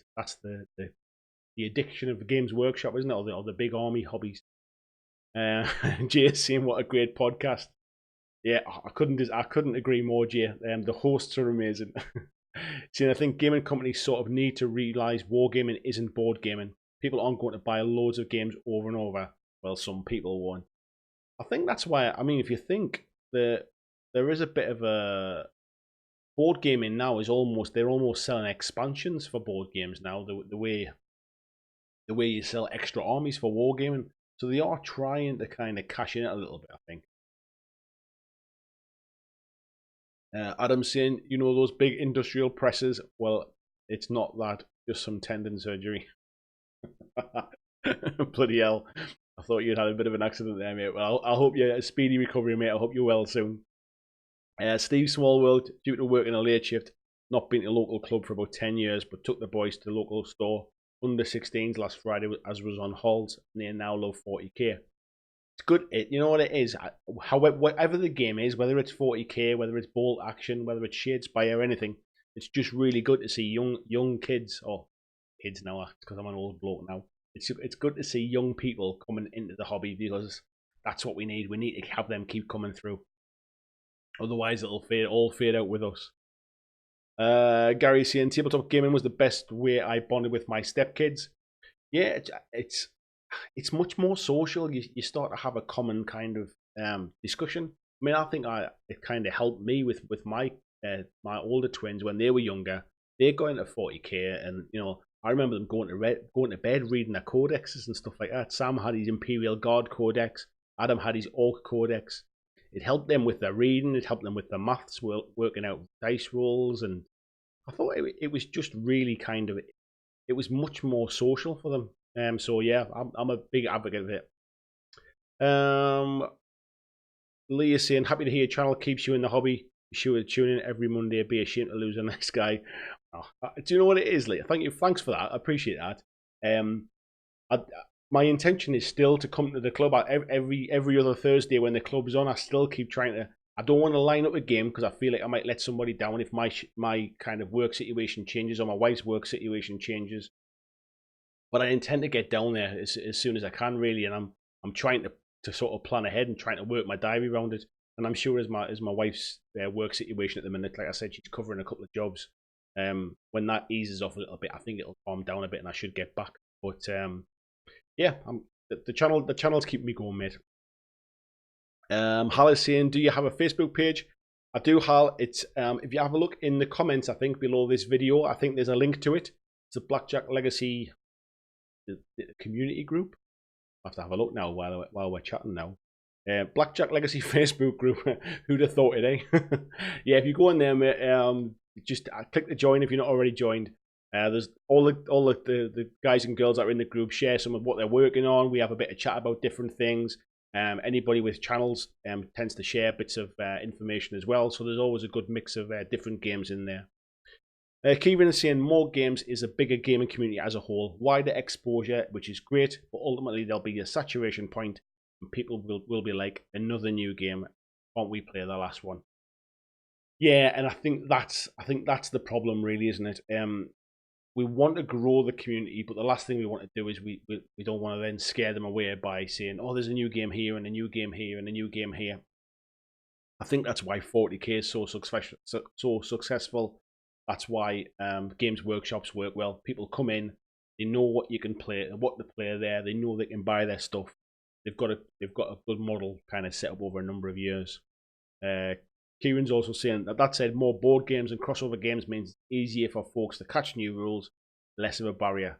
addiction of the Games Workshop, isn't it? Or the big army hobbies. Jay saying what a great podcast. Yeah, I couldn't agree more, Jay. The hosts are amazing. See, I think gaming companies sort of need to realise wargaming isn't board gaming. People aren't going to buy loads of games over and over. Well, some people won't. I think that's why. I mean, if you think that there is a bit of a board gaming now is they're almost selling expansions for board games now. The way you sell extra armies for wargaming, so they are trying to kind of cash in it a little bit, I think. Adam saying, you know, those big industrial presses. Well, it's not that, just some tendon surgery. Bloody hell. I thought you'd had a bit of an accident there, mate. Well, I hope you a speedy recovery, mate. I hope you're well soon. Steve Smallworld, due to working a late shift, not been to a local club for about 10 years, but took the boys to the local store. Under 16s last Friday, as was on holds, and they now love 40k. It's good. You know what it is? However, whatever the game is, whether it's 40k, whether it's bolt action, whether it's Shadespire or anything, it's just really good to see young kids, or kids now, because I'm an old bloke now. It's good to see young people coming into the hobby, because that's what we need. We need to have them keep coming through. Otherwise, it'll all fade out with us. Gary saying tabletop gaming was the best way I bonded with my stepkids. Yeah, it's much more social. You start to have a common kind of discussion. I mean, I think it kind of helped me with my my older twins when they were younger. They got into 40k, and you know, I remember them going to bed reading their codexes and stuff like that. Sam had his Imperial Guard codex. Adam had his Orc codex. It helped them with their reading. It helped them with their maths, working out dice rolls, and I thought it was just really kind of, it was much more social for them. So yeah, I'm a big advocate of it. Lee is saying, happy to hear your channel keeps you in the hobby. Be sure to tune in every Monday. Be ashamed to lose a nice guy. Oh, do you know what it is, Lee? Thank you. Thanks for that. I appreciate that. I, my intention is still to come to the club every other Thursday when the club's on. I still keep trying to. I don't want to line up a game because I feel like I might let somebody down if my kind of work situation changes or my wife's work situation changes. But I intend to get down there as soon as I can, really, and I'm trying to sort of plan ahead and trying to work my diary around it. And I'm sure as my wife's work situation at the minute, like I said, she's covering a couple of jobs. When that eases off a little bit, I think it'll calm down a bit, and I should get back. But yeah, the channel's keeping me going, mate. Hal is saying, do you have a Facebook page? I do, Hal. It's if you have a look in the comments, I think below this video, I think there's a link to it. It's a BlackJack Legacy the community group. I have to have a look now while we're chatting now. BlackJack Legacy Facebook group. Who'd have thought it, eh? Yeah, if you go in there, mate, just click to join if you're not already joined. There's all the guys and girls that are in the group share some of what they're working on. We have a bit of chat about different things. Anybody with channels tends to share bits of information as well. So there's always a good mix of different games in there. Kieran is saying more games is a bigger gaming community as a whole. Wider exposure, which is great, but ultimately there'll be a saturation point and people will be like, another new game. Can't we play the last one? Yeah, and I think that's the problem, really, isn't it? We want to grow the community, but the last thing we want to do is we don't want to then scare them away by saying, oh, there's a new game here and a new game here and a new game here. I think that's why 40k is so successful. That's why Games Workshops work well. People come in, they know what you can play, what to play there. They know they can buy their stuff. They've got a good model kind of set up over a number of years. Kieran's also saying that said, more board games and crossover games means it's easier for folks to catch new rules, less of a barrier.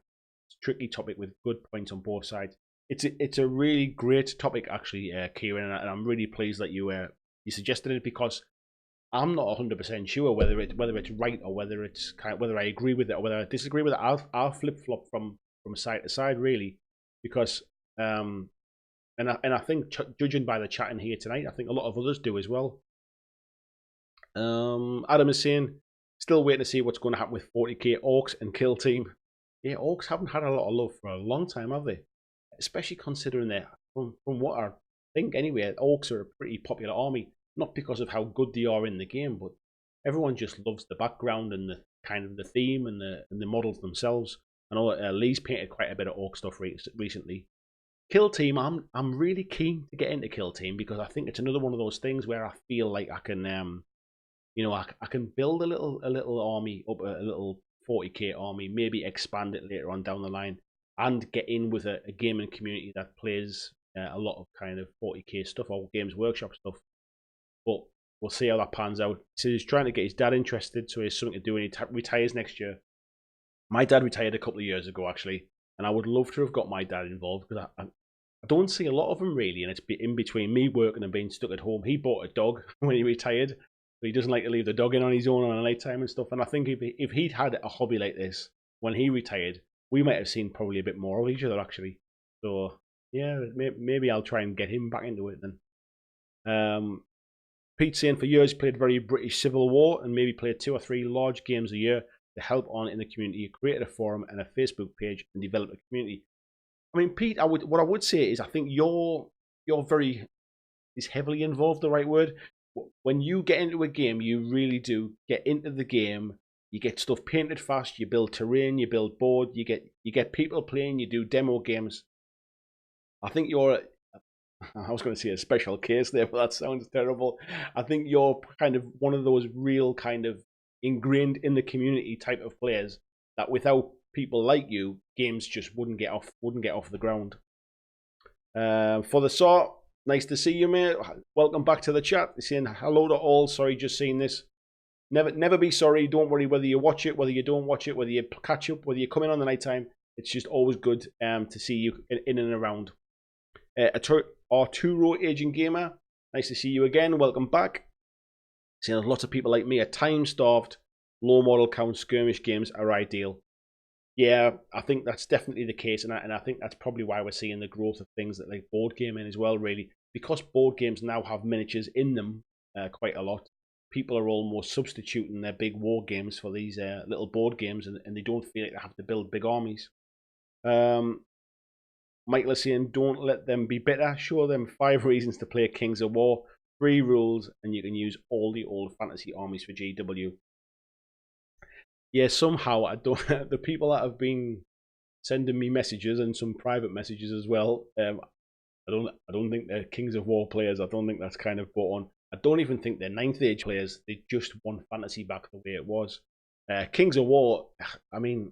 It's a tricky topic with good points on both sides. It's a really great topic, actually, Kieran, and I'm really pleased that you suggested it, because I'm not 100% sure whether it's right or whether it's whether I agree with it or whether I disagree with it. I'll flip flop from side to side, really, because and I think judging by the chat in here tonight, I think a lot of others do as well. Adam is saying, still waiting to see what's going to happen with 40k Orcs and Kill Team. Yeah, Orcs haven't had a lot of love for a long time, have they? Especially considering that, from what I think anyway, Orcs are a pretty popular army. Not because of how good they are in the game, but everyone just loves the background and the kind of the theme and the models themselves. I know Lee's painted quite a bit of Orc stuff recently. Kill Team, I'm really keen to get into Kill Team, because I think it's another one of those things where I feel like I can I can build a little army up, a little 40k army, maybe expand it later on down the line, and get in with a gaming community that plays a lot of kind of 40k stuff or Games Workshop stuff. But we'll see how that pans out. So he's trying to get his dad interested, so he has something to do when he retires next year. My dad retired a couple of years ago, actually, and I would love to have got my dad involved, because I don't see a lot of them, really, and it's in between me working and being stuck at home. He bought a dog when he retired, but he doesn't like to leave the dog in on his own on a night time and stuff. And I think if he'd had a hobby like this when he retired, we might have seen probably a bit more of each other, actually. So yeah, maybe I'll try and get him back into it then. Pete's saying, for years played very British Civil War and maybe played 2 or 3 large games a year to help on in the community, created a forum and a Facebook page and developed a community. I mean, Pete, what I would say is I think you're very, is heavily involved the right word? When you get into a game, you really do get into the game. You get stuff painted fast, you build terrain, you build board, you get people playing, you do demo games. I think you're, I was going to say a special case there, but that sounds terrible. I think you're kind of one of those real kind of ingrained in the community type of players that without people like you, games just wouldn't get off the ground. For the sort, nice to see you, mate. Welcome back to the chat. You're saying hello to all. Sorry, just seeing this. Never be sorry. Don't worry whether you watch it, whether you don't watch it, whether you catch up, whether you come in on the night time. It's just always good to see you in and around. Arturo Aging Gamer, nice to see you again. Welcome back. Seeing lots of people like me are time starved low model count skirmish games are ideal. Yeah, I think that's definitely the case, and I think that's probably why we're seeing the growth of things that like board gaming as well. Really, because board games now have miniatures in them quite a lot. People are almost substituting their big war games for these little board games, and they don't feel like they have to build big armies. Um, Michael is saying, don't let them be bitter. Show them 5 reasons to play Kings of War, 3 rules, and you can use all the old fantasy armies for GW. Yeah, somehow I don't. The people that have been sending me messages and some private messages as well. I don't think they're Kings of War players. I don't think that's kind of brought on. I don't even think they're Ninth Age players. They just want fantasy back the way it was. Kings of War. I mean,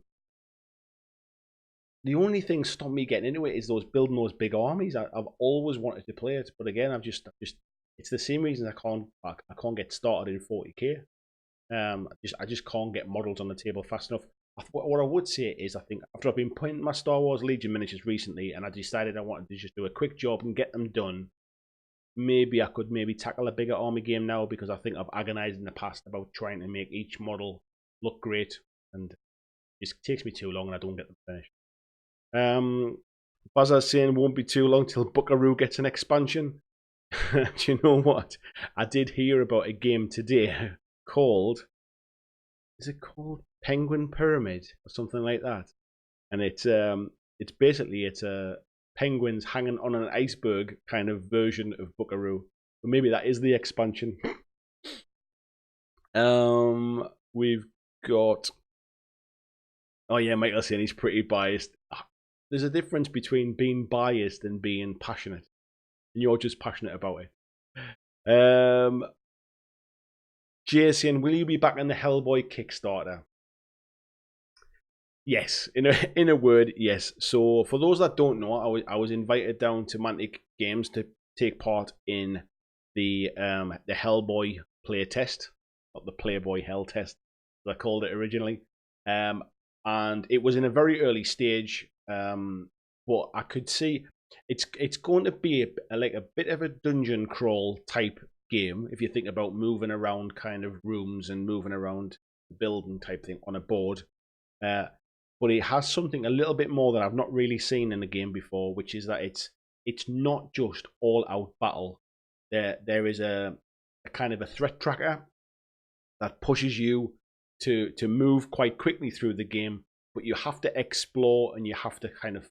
the only thing stopping me getting into it is building those big armies. I've always wanted to play it, but again, I've just it's the same reason I can't get started in 40k. I just can't get models on the table fast enough. What I would say is, I think after I've been playing my Star Wars Legion miniatures recently, and I decided I wanted to just do a quick job and get them done, maybe I could tackle a bigger army game now, because I think I've agonized in the past about trying to make each model look great, and it just takes me too long and I don't get them finished. Bazza's saying won't be too long till Buckaroo gets an expansion. Do you know what? I did hear about a game today called, is it called Penguin Pyramid or something like that? And it's basically a penguins hanging on an iceberg kind of version of Buckaroo. But maybe that is the expansion. We've got, oh yeah, Michael's saying he's pretty biased. There's a difference between being biased and being passionate. And you're just passionate about it. Jason, will you be back on the Hellboy Kickstarter? Yes, in a word, yes. So for those that don't know, I was invited down to Mantic Games to take part in the Hellboy play test, not the Playboy Hell test, as I called it originally. And it was in a very early stage, but I could see it's going to be like a bit of a dungeon crawl type game, if you think about moving around kind of rooms and moving around the building type thing on a board. But it has something a little bit more that I've not really seen in the game before, which is that it's not just all out battle. There is a kind of a threat tracker that pushes you to move quite quickly through the game, but you have to explore and you have to kind of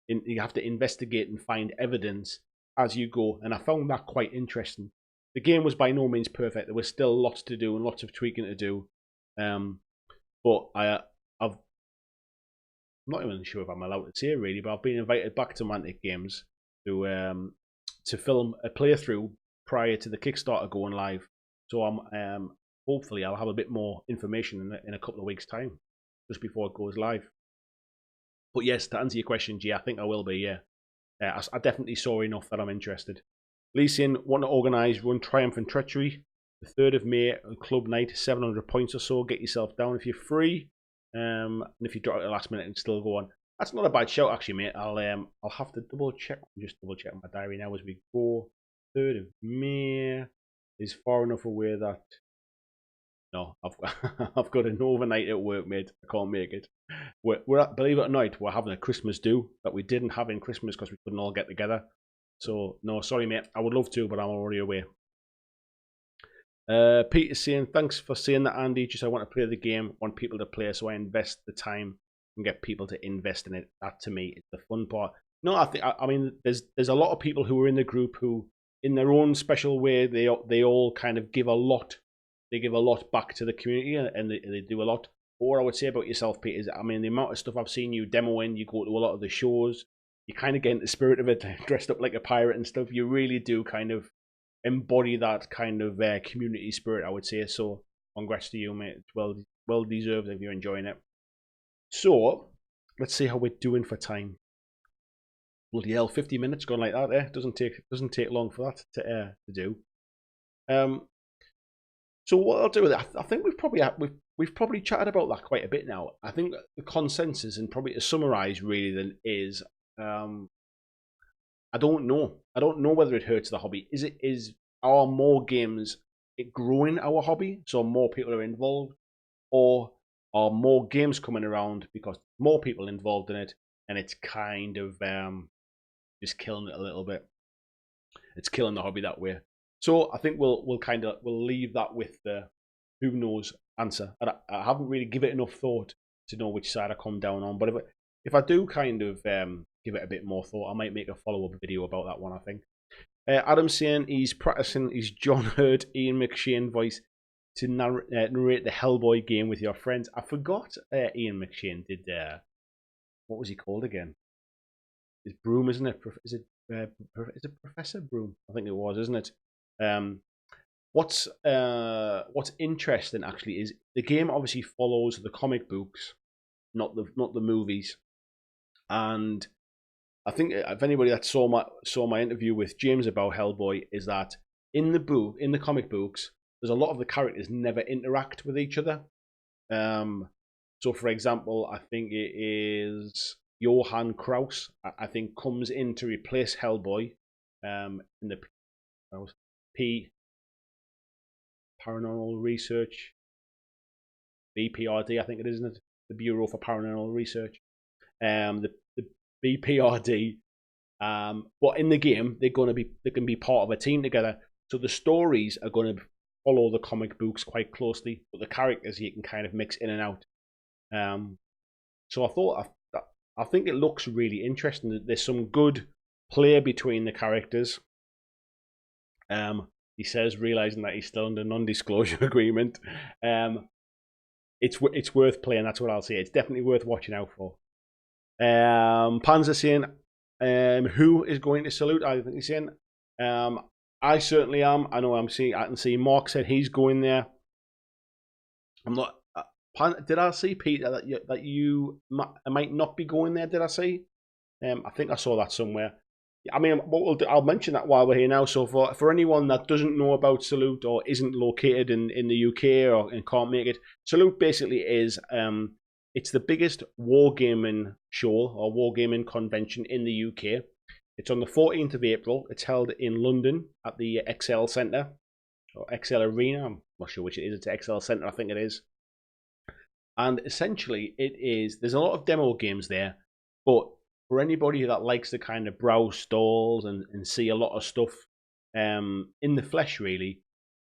you have to investigate and find evidence as you go. And I found that quite interesting. The game was by no means perfect. There was still lots to do and lots of tweaking to do. But I'm not even sure if I'm allowed to say really, but I've been invited back to Mantic Games to film a playthrough prior to the Kickstarter going live. So I'm hopefully I'll have a bit more information in a couple of weeks' time, just before it goes live. But yes, to answer your question, G, I think I will be. Yeah, I definitely saw enough that I'm interested. Leeson, want to organise Run Triumph and Treachery, the 3rd of May, club night, 700 points or so. Get yourself down if you're free. And if you drop it at the last minute and still go on, that's not a bad shout actually, mate. I'll have to double check. I'm just double checking my diary now as we go. 3rd of May is far enough away that no, I've got an overnight at work, mate. I can't make it. We're believe it or not, we're having a Christmas do that we didn't have in Christmas because we couldn't all get together. So no, sorry, mate. I would love to, but I'm already away. Peter's saying, thanks for saying that, Andy. Just I want to play the game, want people to play, so I invest the time and get people to invest in it. That to me is the fun part. No, I mean, there's a lot of people who are in the group who, in their own special way, they all kind of give a lot. They give a lot back to the community, and they do a lot. But what I would say about yourself, Pete, is I mean, the amount of stuff I've seen you demoing, you go to a lot of the shows, you kind of get into the spirit of it, dressed up like a pirate and stuff. You really do kind of embody that kind of community spirit, I would say. So congrats to you, mate. It's well deserved if you're enjoying it. So let's see how we're doing for time. Bloody hell, 50 minutes gone like that. There doesn't take long for that to do. So what I'll do with it, I think we've probably chatted about that quite a bit now. I think the consensus, and probably to summarise really, then is I don't know. I don't know whether it hurts the hobby. Are more games growing our hobby? So more people are involved, or are more games coming around because more people involved in it, and it's kind of just killing it a little bit. It's killing the hobby that way. So I think we'll leave that with the who knows answer. And I haven't really given it enough thought to know which side I come down on. But if I do kind of give it a bit more thought, I might make a follow-up video about that one, I think. Adam's saying he's practicing his John Hurt, Ian McShane voice to narrate the Hellboy game with your friends. I forgot Ian McShane did, what was he called again? It's Broom, isn't it? Is it Professor Broom? I think it was, isn't it? What's interesting actually is the game obviously follows the comic books, not the movies. And I think if anybody that saw my interview with James about Hellboy, is that in the comic books, there's a lot of the characters never interact with each other. So for example, I think it is Johann Kraus, I think, comes in to replace Hellboy in the Paranormal Research, BPRD, I think it is, isn't it? The Bureau for Paranormal Research. The BPRD. But in the game, they can be part of a team together. So the stories are going to follow the comic books quite closely, but the characters you can kind of mix in and out. So I think it looks really interesting. There's some good play between the characters. He says, realizing that he's still under non-disclosure agreement. It's worth playing. That's what I'll say. It's definitely worth watching out for. Panzer saying, who is going to Salute? I think he's saying, I certainly am. I know I can see Mark said he's going there. I'm not. Did I see, Peter, that you might not be going there? Did I see? I think I saw that somewhere. I mean, I'll mention that while we're here now. So for anyone that doesn't know about Salute or isn't located in the UK and can't make it, Salute basically is it's the biggest wargaming show or wargaming convention in the UK. It's on the 14th of April. It's held in London at the XL Centre or XL Arena. I'm not sure which it is. It's XL Centre, I think it is. And essentially, there's a lot of demo games there, but for anybody that likes to kind of browse stalls and see a lot of stuff in the flesh, really,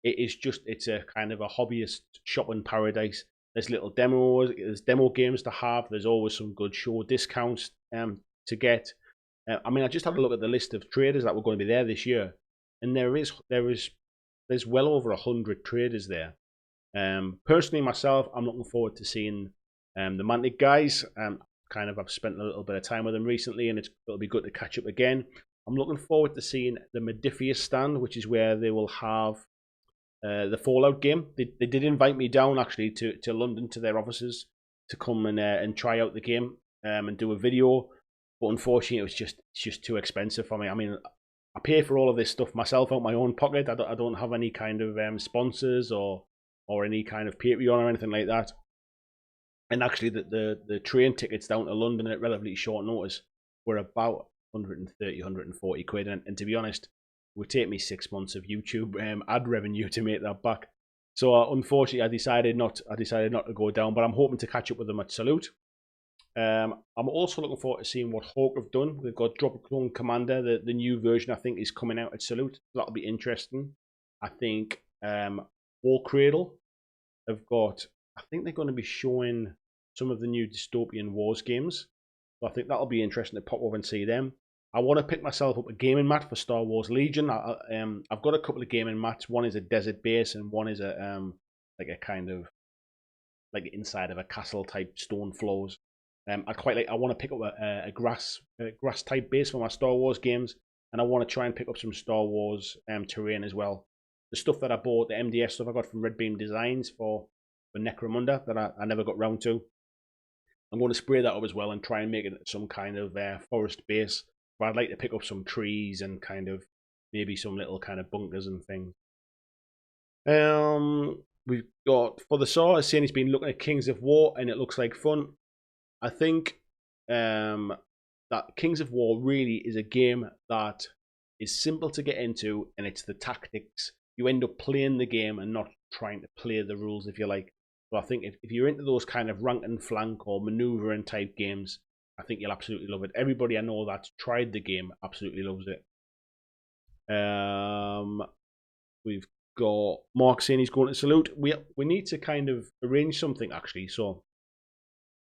it's a kind of a hobbyist shopping paradise. There's little demos, there's demo games to have. There's always some good show discounts to get. I mean, I just had a look at the list of traders that were going to be there this year, and there's well over 100 traders there. Personally, myself, I'm looking forward to seeing the Mantic guys. I've spent a little bit of time with them recently, and it'll be good to catch up again. I'm looking forward to seeing the Modiphius stand, which is where they will have the Fallout game. They did invite me down actually to London to their offices to come and try out the game and do a video, but unfortunately it's just too expensive for me. I mean, I pay for all of this stuff myself out of my own pocket. I don't have any kind of sponsors or any kind of Patreon or anything like that. And actually, the train tickets down to London at relatively short notice were about 130, 140 quid. And to be honest, it would take me 6 months of YouTube ad revenue to make that back. So unfortunately, I decided not to go down. But I'm hoping to catch up with them at Salute. I'm also looking forward to seeing what Hawk have done. They've got Drop Clone Commander, the new version I think is coming out at Salute. That'll be interesting. I think War Cradle have got. I think they're going to be showing some of the new Dystopian Wars games. So I think that'll be interesting to pop over and see them. I want to pick myself up a gaming mat for Star Wars Legion. I've got a couple of gaming mats. One is a desert base, and one is a like a kind of like inside of a castle type stone floors. I want to pick up a grass type base for my Star Wars games, and I want to try and pick up some Star Wars terrain as well. The stuff that I bought, the MDF stuff I got from Red Beam Designs for Necromunda that I never got round to. I'm going to spray that up as well and try and make it some kind of forest base. But I'd like to pick up some trees and kind of maybe some little kind of bunkers and things. We've got for the Saw, saying he's been looking at Kings of War and it looks like fun. I think that Kings of War really is a game that is simple to get into, and it's the tactics. You end up playing the game and not trying to play the rules, if you like. So I think if you're into those kind of rank and flank or maneuvering type games, I think you'll absolutely love it. Everybody I know that's tried the game absolutely loves it. We've got Mark saying he's going to Salute. We need to kind of arrange something actually. So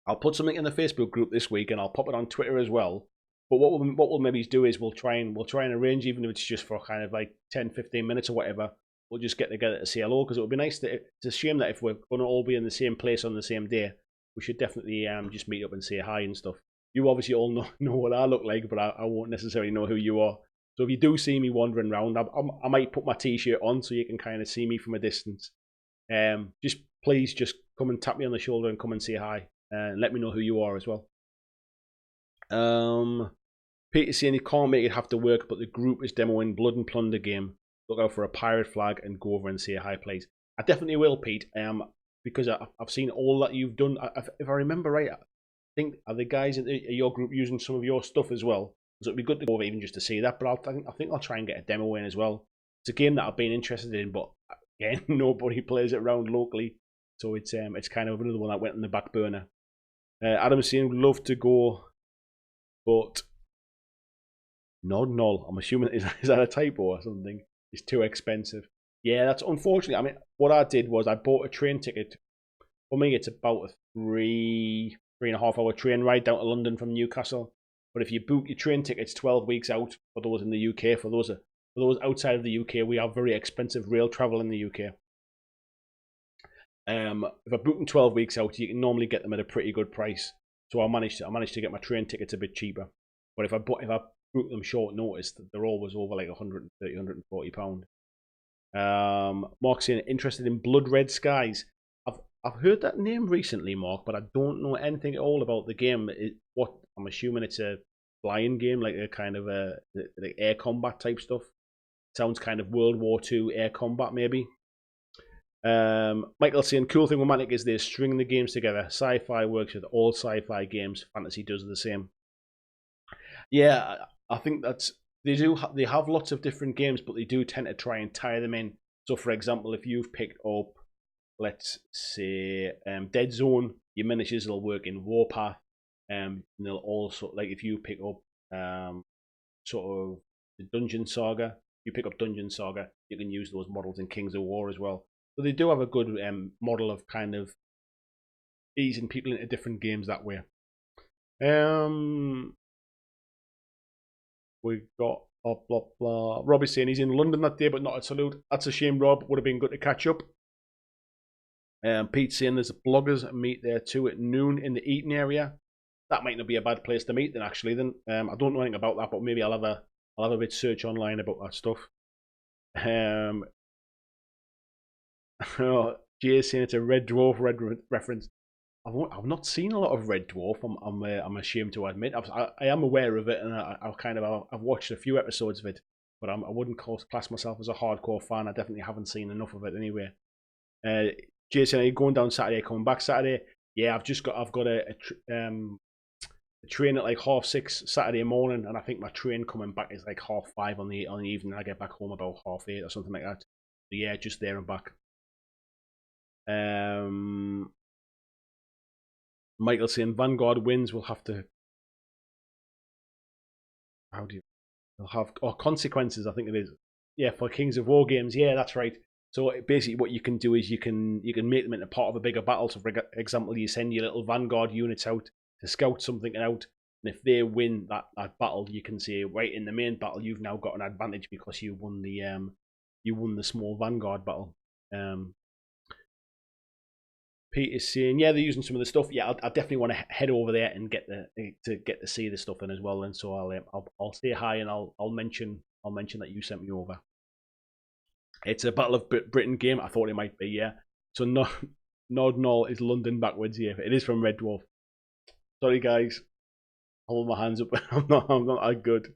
I'll put something in the Facebook group this week, and I'll pop it on Twitter as well. But what we'll maybe do is we'll try and arrange, even if it's just for kind of like 10-15 minutes or whatever. We'll just get together to say hello, because it would be nice to. It's a shame that if we're going to all be in the same place on the same day, we should definitely just meet up and say hi and stuff. You obviously all know what I look like, but I won't necessarily know who you are. So if you do see me wandering around, I might put my t-shirt on so you can kind of see me from a distance. Please just come and tap me on the shoulder and come and say hi, and let me know who you are as well. Peter's saying he can't make it have to work, but the group is demoing Blood and Plunder game. Look out for a pirate flag and go over and say hi, please. I definitely will, Pete. Because I've seen all that you've done. If I remember right, I think are the guys in your group using some of your stuff as well. So it'd be good to go over even just to see that. But I think I'll try and get a demo in as well. It's a game that I've been interested in, but again, nobody plays it around locally, so it's kind of another one that went on the back burner. Adam's saying would love to go, but null. I'm assuming is that a typo or something? It's too expensive. Yeah, that's unfortunately. I mean, what I did was I bought a train ticket. For me, it's about a 3.5 hour train ride down to London from Newcastle. But if you book your train tickets 12 weeks out, for those in the UK, for those outside of the UK, we have very expensive rail travel in the UK. If I book them 12 weeks out, you can normally get them at a pretty good price. So I managed to get my train tickets a bit cheaper. But if I book them short notice, they're always over like £130, £140. Mark saying interested in Blood Red Skies. I've heard that name recently, Mark, but I don't know anything at all about the game. What I'm assuming it's a flying game, like a kind of like air combat type stuff. Sounds kind of World War II air combat, maybe. Michael saying cool thing with Manic is they string the games together. Sci-fi works with all sci-fi games. Fantasy does the same. Yeah, I think they have lots of different games, but they do tend to try and tie them in. So, for example, if you've picked up, let's say, Dead Zone, your miniatures will work in Warpath. And they'll also, like, if you pick up sort of the Dungeon Saga, you pick up Dungeon Saga, you can use those models in Kings of War as well. So they do have a good model of kind of easing people into different games that way. We've got blah blah blah. Robbie's saying he's in London that day, but not at Salute. That's a shame, Rob. Would have been good to catch up. Pete's saying there's a bloggers meet there too at noon in the Eaton area. That might not be a bad place to meet then. Actually, then I don't know anything about that, but maybe I'll have a bit search online about that stuff. Jay's saying it's a Red Dwarf reference. I've not seen a lot of Red Dwarf. I'm ashamed to admit. I am aware of it, and I've watched a few episodes of it, but I wouldn't class myself as a hardcore fan. I definitely haven't seen enough of it anyway. Jason, are you going down Saturday? Coming back Saturday? Yeah, I've got a train at like 6:30 Saturday morning, and I think my train coming back is like 5:30 on the evening. I get back home about 8:30 or something like that. So yeah, just there and back. Michael saying Vanguard wins will have to. They'll have consequences, I think it is. Yeah, for Kings of War games. Yeah, that's right. So basically, what you can do is you can make them into part of a bigger battle. So, for example, you send your little Vanguard units out to scout something out, and if they win that battle, you can say, right, in the main battle, you've now got an advantage because you won the small Vanguard battle. Pete is saying, yeah, they're using some of the stuff. Yeah, I definitely want to head over there and get to see the stuff in as well. And so I'll say hi, and I'll mention that you sent me over. It's a Battle of Britain game. I thought it might be, yeah. So Nod is London backwards. Yeah, it is from Red Dwarf. Sorry, guys. Hold my hands up. I'm not that good.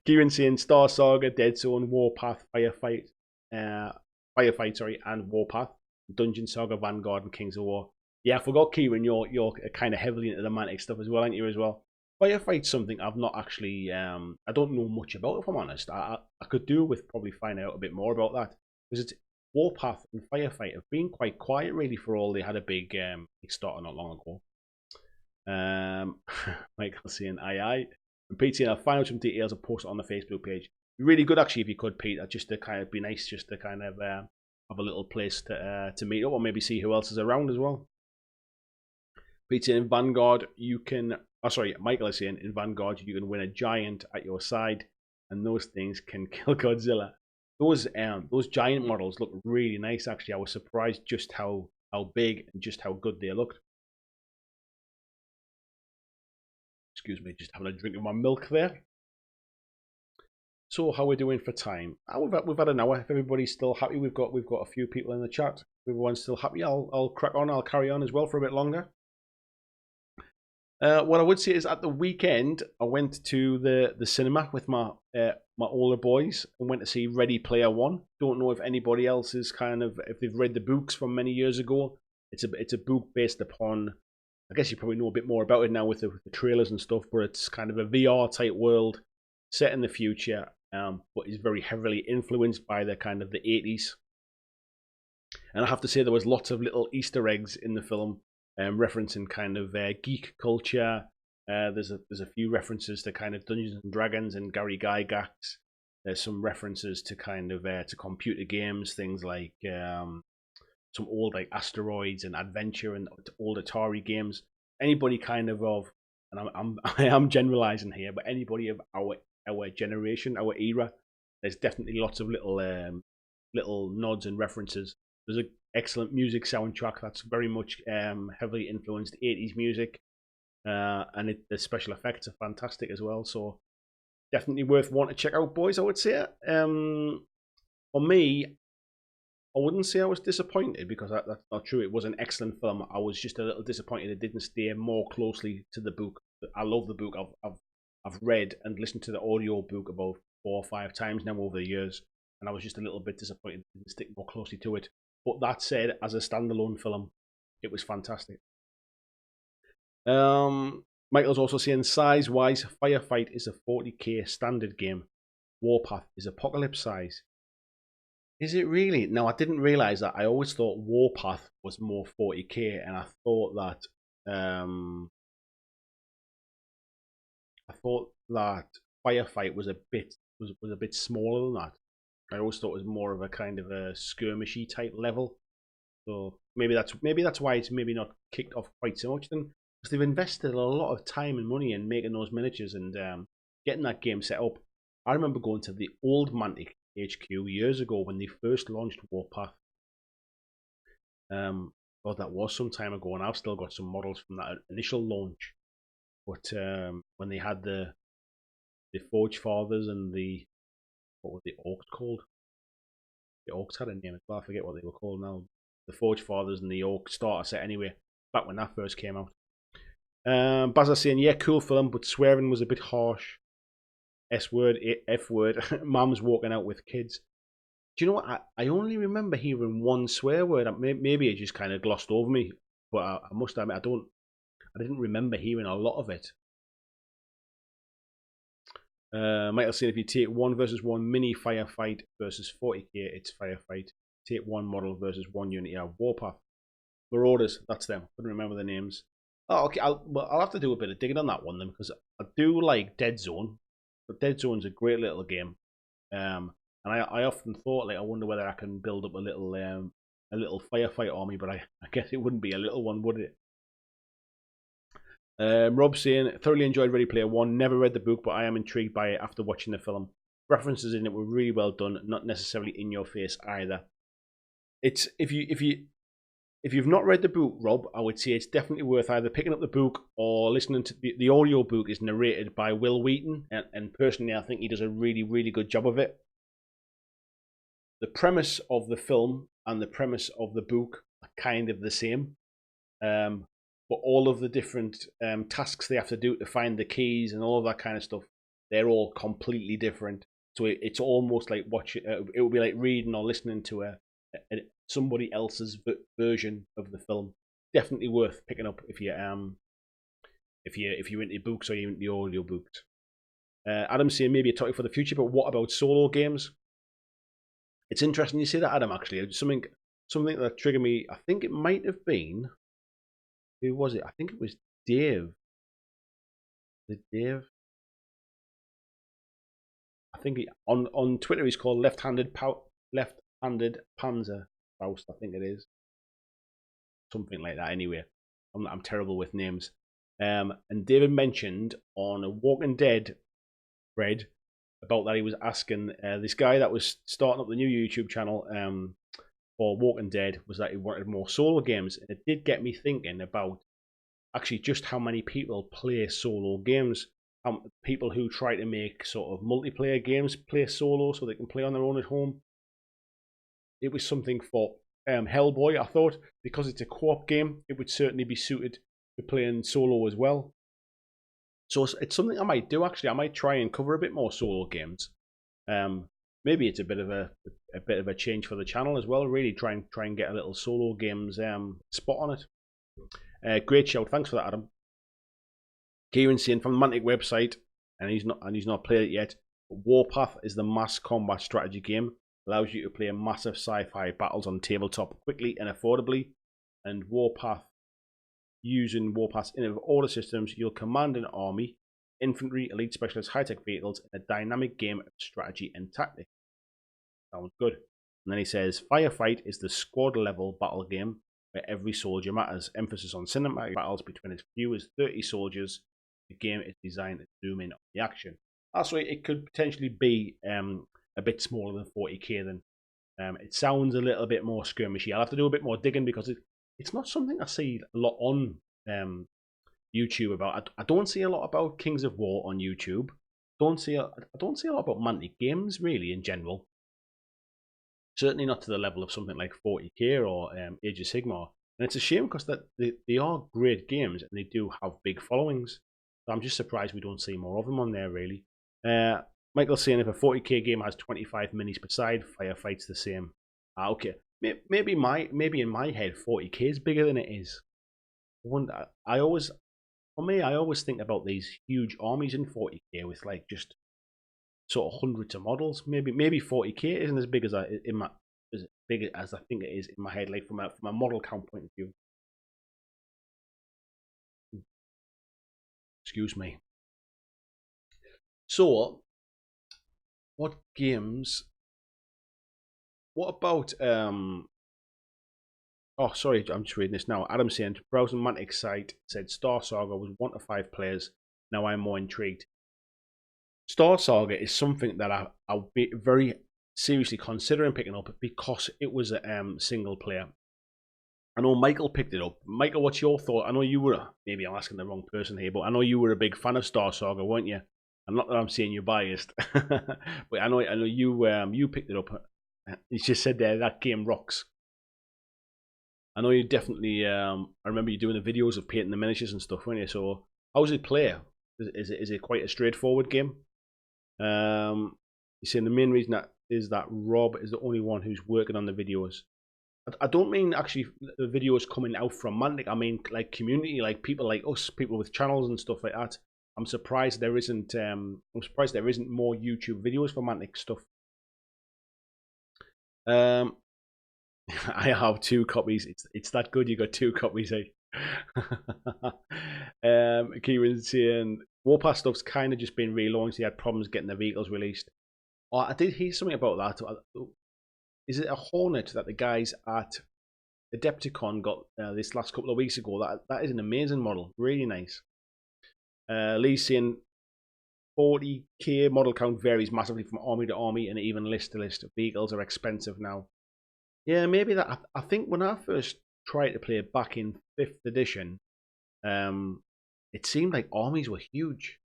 Kieran saying Star Saga, Dead Zone, Warpath, Firefight, and Warpath, Dungeon Saga, Vanguard, and Kings of War. Yeah, I forgot, Kieran. You're kind of heavily into the Mantic stuff as well, aren't you? As well. Firefight's something I've not actually. I don't know much about, if I'm honest. I could do with probably finding out a bit more about that, because Warpath and Firefight have been quite quiet really for all they had a big Kickstarter not long ago. Michael saying aye. And Pete saying I'll find out some details and post it on the Facebook page. Really good actually if you could, Pete. Just to kind of be nice, just to kind of have a little place to meet up or maybe see who else is around as well. Pete saying in Vanguard you can. Oh, sorry, Michael is saying in Vanguard you can win a giant at your side, and those things can kill Godzilla. Those giant models look really nice actually. I was surprised just how big and just how good they looked. Excuse me, just having a drink of my milk there. So how are we doing for time? We've had an hour. If everybody's still happy, we've got a few people in the chat. If everyone's still happy, I'll crack on. I'll carry on as well for a bit longer. What I would say is at the weekend, I went to the cinema with my older boys and went to see Ready Player One. Don't know if anybody else is if they've read the books from many years ago. It's a book based upon, I guess you probably know a bit more about it now with the trailers and stuff, but it's kind of a VR type world set in the future, but is very heavily influenced by the 80s. And I have to say there was lots of little Easter eggs in the film, referencing geek culture. There's a few references to Dungeons and Dragons and Gary Gygax. There's some references to to computer games, things like some old Asteroids and Adventure and old Atari games. Anybody and I am generalizing here, but anybody of our generation, our era, there's definitely lots of little nods and references. There's an excellent music soundtrack that's very much heavily influenced 80s music, and the special effects are fantastic as well. So definitely worth one to check out, boys. I would say. For me, I wouldn't say I was disappointed because that's not true. It was an excellent film. I was just a little disappointed it didn't stay more closely to the book. I love the book. I've read and listened to the audio book about 4 or 5 times now over the years, and I was just a little bit disappointed it didn't stick more closely to it. But that said, as a standalone film, it was fantastic. Michael's also saying size-wise, Firefight is a 40k standard game. Warpath is Apocalypse size. Is it really? No, I didn't realize that. I always thought Warpath was more 40k, and I thought that Firefight was a bit smaller than that. I always thought it was more of a a skirmishy type level. So maybe that's why it's maybe not kicked off quite so much then, because they've invested a lot of time and money in making those miniatures and getting that game set up. I remember going to the old Mantic HQ years ago when they first launched Warpath. God, that was some time ago, and I've still got some models from that initial launch. But when they had the Forge Fathers and what were the Orcs called? The Orcs had a name as well. I forget what they were called now. The Forge Fathers and the Orc starter set anyway, back when that first came out. Bazza saying, yeah, cool film, but swearing was a bit harsh. S word, F word. Mum's walking out with kids. Do you know what? I only remember hearing one swear word. Maybe it just kind of glossed over me, but I must admit I didn't remember hearing a lot of it. Michael saying if you take 1 versus 1 mini Firefight versus 40k, it's Firefight. Take 1 model versus 1 unit. Yeah, Warpath. Marauders, that's them. Couldn't remember the names. Oh, okay. I'll have to do a bit of digging on that one then, because I do like Dead Zone. But Dead Zone's a great little game. And I often thought, I wonder whether I can build up a little Firefight army, but I guess it wouldn't be a little one, would it? Rob saying, thoroughly enjoyed Ready Player One. Never read the book, but I am intrigued by it after watching the film. References in it were really well done, not necessarily in your face either. It's if you've not read the book, Rob, I would say it's definitely worth either picking up the book or listening to the audio book. Is narrated by Will Wheaton, and personally, I think he does a really, really good job of it. The premise of the film and the premise of the book are kind of the same. But all of the different tasks they have to do to find the keys and all of that kind of stuff, they're all completely different. So it's almost like watching. It would be like reading or listening to somebody else's version of the film. Definitely worth picking up if you're into books or you're into the audio books. Adam's saying maybe a topic for the future, but what about solo games? It's interesting you say that, Adam. Actually, something that triggered me. I think it might have been, who was it? I think it was Dave. Dave? I think on Twitter he's called left-handed Panzer Faust. I think it is something like that. Anyway, I'm terrible with names. And David mentioned on a Walking Dead thread about that he was asking this guy that was starting up the new YouTube channel for Walking Dead was that he wanted more solo games. And it did get me thinking about actually just how many people play solo games. People who try to make sort of multiplayer games play solo so they can play on their own at home. It was something for Hellboy. I thought because it's a co-op game, it would certainly be suited to playing solo as well. So it's something I might do. Actually, I might try and cover a bit more solo games. Maybe it's a bit of a change for the channel as well. Really try and get a little solo games spot on it. Great shout. Thanks for that, Adam. Kieran saying from the Mantic website, and he's not played it yet. Warpath is the mass combat strategy game. Allows you to play massive sci-fi battles on tabletop quickly and affordably. And Warpath, using Warpath's innovative order systems, you'll command an army, infantry, elite specialists, high-tech vehicles in a dynamic game of strategy and tactics. Sounds good. And then he says, Firefight is the squad-level battle game where every soldier matters. Emphasis on cinematic battles between as few as 30 soldiers. The game is designed to zoom in on the action. That's right, it could potentially be a bit smaller than 40k then. It sounds a little bit more skirmishy. I'll have to do a bit more digging because it's not something I see a lot on YouTube about. I don't see a lot about Kings of War on YouTube. I don't see a lot about Mantic games really in general. Certainly not to the level of something like 40k or Age of Sigmar. And it's a shame because they are great games and they do have big followings. So I'm just surprised we don't see more of them on there really. Michael's saying if a 40k game has 25 minis per side, Firefight's the same. Okay. Maybe in my head 40k is bigger than it is. I always think about these huge armies in 40k with like just sort of hundreds of models. Maybe 40k isn't as big as I think it is in my head, like from a model count point of view. Excuse me. So, what games? What about oh, sorry, I'm just reading this now. Adam saying, browsing Mantic site said Star Saga was 1 to 5 players. Now I'm more intrigued. Star Saga is something that I'll be very seriously considering picking up because it was a single player. I know Michael picked it up. Michael, what's your thought? I know you were, maybe I'm asking the wrong person here, but I know you were a big fan of Star Saga, weren't you? And not that I'm saying you're biased, but I know you picked it up. You just said there that game rocks. I know you definitely. I remember you doing the videos of painting the miniatures and stuff, weren't you? So how does it play? Is it quite a straightforward game? You're saying the main reason that Rob is the only one who's working on the videos. I don't mean actually the videos coming out from Mantic. I mean like community, like people like us, people with channels and stuff like that. I'm surprised there isn't. I'm surprised there isn't more YouTube videos for Mantic stuff. I have 2 copies. It's that good. You got 2 copies, eh? Kieran's saying Warpath stuff's kind of just been relaunched. They had problems getting the vehicles released. Oh, I did hear something about that. Is it a Hornet that the guys at Adepticon got this last couple of weeks ago? That is an amazing model. Really nice. Lee's saying 40k model count varies massively from army to army and even list to list. Vehicles are expensive now. Yeah, maybe that. I think when I first tried to play it back in 5th edition, it seemed like armies were huge.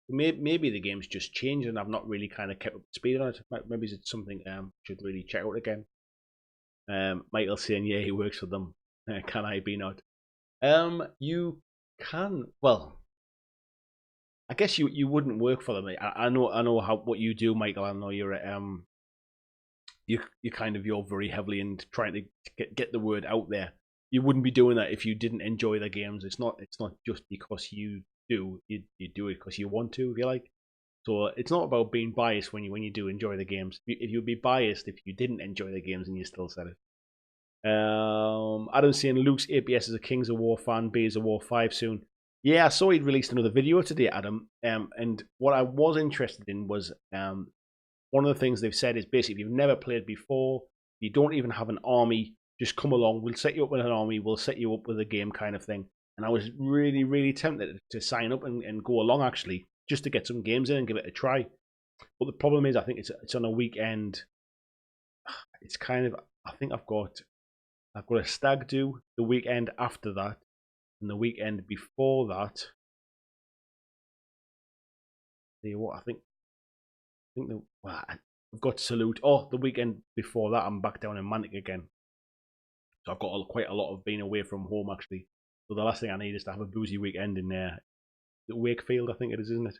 Maybe the game's just changed and I've not really kind of kept up to speed on it. Maybe it's something should really check out again. Michael's saying, yeah, he works for them. Can I be not? You can. Well, I guess you wouldn't work for them. I know what you do, Michael. I know you're you're very heavily in trying to get the word out there. You wouldn't be doing that if you didn't enjoy the games. It's not just because you do it because you want to, if you like. So it's not about being biased when you do enjoy the games. If you'd be biased if you didn't enjoy the games and you still said it. Adam's saying Luke's APS is a Kings of War fan, B is a War 5 soon. Yeah, I saw he'd released another video today, Adam. And what I was interested in was one of the things they've said is basically if you've never played before, you don't even have an army, just come along. We'll set you up with an army. We'll set you up with a game kind of thing. And I was really, really tempted to sign up and go along, actually, just to get some games in and give it a try. But the problem is, I think it's on a weekend. It's kind of, I think I've got a stag do the weekend after that, and the weekend before that. See what I think I've got Salute. Oh, the weekend before that, I'm back down in Mantic again. So I've got quite a lot of being away from home, actually. So the last thing I need is to have a boozy weekend in Wakefield, I think it is, isn't it?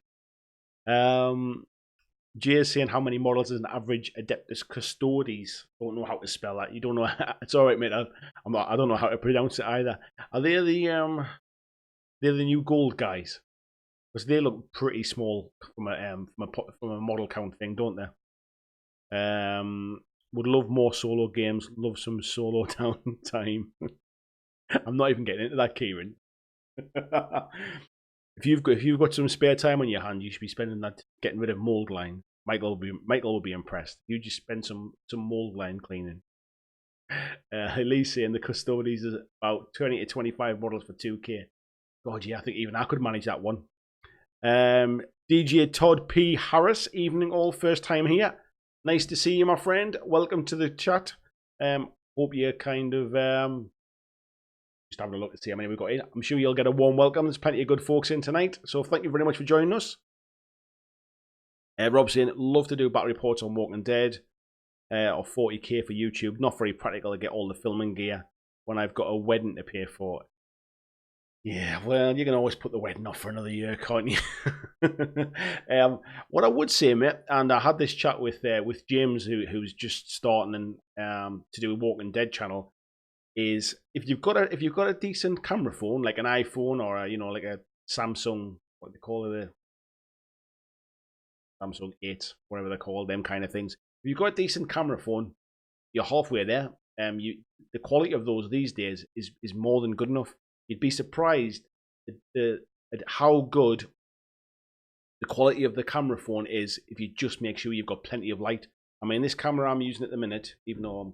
Jay is saying how many models is an average Adeptus Custodes? Don't know how to spell that. You don't know. It's all right, mate. I don't know how to pronounce it either. Are they the new gold guys? Because they look pretty small from a model count thing, don't they? Would love more solo games. Love some solo downtime. I'm not even getting into that, Kieran. If you've got some spare time on your hand, you should be spending that getting rid of mold line. Michael will be impressed. You just spend some mold line cleaning. Elise saying the Custodes is about 20 to 25 models for 2K. God, yeah, I think even I could manage that one. DJ Todd P. Harris, evening all, first time here. Nice to see you, my friend. Welcome to the chat. Hope you're kind of just having a look to see how many we've got in. I'm sure you'll get a warm welcome. There's plenty of good folks in tonight. So thank you very much for joining us. Rob saying, love to do battle reports on Walking Dead or 40k for YouTube. Not very practical to get all the filming gear when I've got a wedding to pay for. Yeah, well, you can always put the wedding off for another year, can't you? What I would say, mate, and I had this chat with James, who's just starting to do a Walking Dead channel, is if you've got a decent camera phone, like an iPhone or like a Samsung, what do they call it, Samsung 8, whatever they're called, them kind of things. If you've got a decent camera phone, you're halfway there. The quality of those these days is more than good enough. You'd be surprised at how good the quality of the camera phone is if you just make sure you've got plenty of light. I mean, this camera I'm using at the minute, even though I've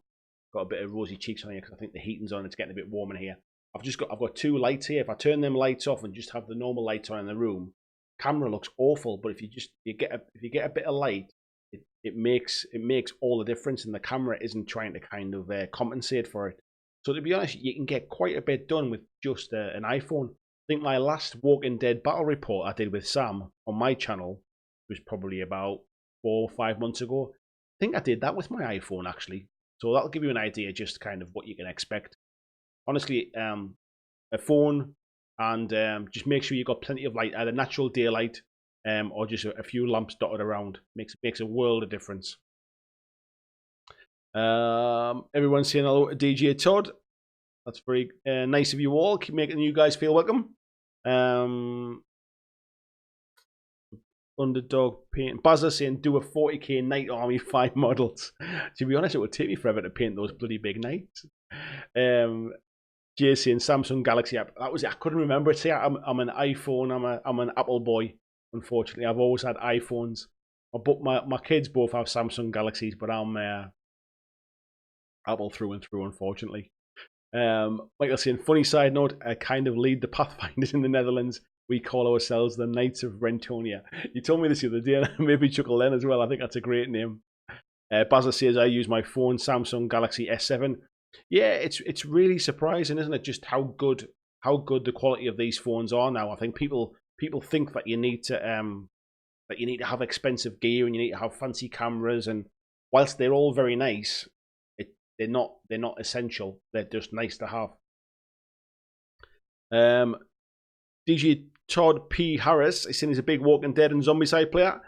got a bit of rosy cheeks on here because I think the heating's on, it's getting a bit warm in here. I've got two lights here. If I turn them lights off and just have the normal lights on in the room, camera looks awful. But if you get a bit of light, it makes all the difference, and the camera isn't trying to kind of compensate for it. So to be honest, you can get quite a bit done with just an iPhone. I think my last Walking Dead battle report I did with Sam on my channel was probably about 4 or 5 months ago. I think I did that with my iPhone, actually. So that'll give you an idea just kind of what you can expect. Honestly, a phone, and just make sure you've got plenty of light, either natural daylight or just a few lamps dotted around. Makes a world of difference. Everyone's saying hello to DJ Todd. That's very nice of you all. Keep making you guys feel welcome. Underdog paint. Bazza saying do a 40k Night Army 5 models. To be honest, it would take me forever to paint those bloody big knights. Jay saying Samsung Galaxy app. That was it. I couldn't remember it. See, I'm an iPhone. I'm an Apple boy. Unfortunately, I've always had iPhones. But my kids both have Samsung Galaxies, but I'm Apple through and through, unfortunately. Michael saying, funny side note, I kind of lead the Pathfinders in the Netherlands. We call ourselves the Knights of Rentonia. You told me this the other day, and I maybe chuckle then as well. I think that's a great name. Bazza says, I use my phone, Samsung Galaxy S7. Yeah, it's really surprising, isn't it? Just how good the quality of these phones are now. I think people think that you need to have expensive gear and you need to have fancy cameras, and whilst they're all very nice, they're not essential. They're just nice to have. DJ Todd P. Harris is saying he's a big Walking Dead and Zombicide player.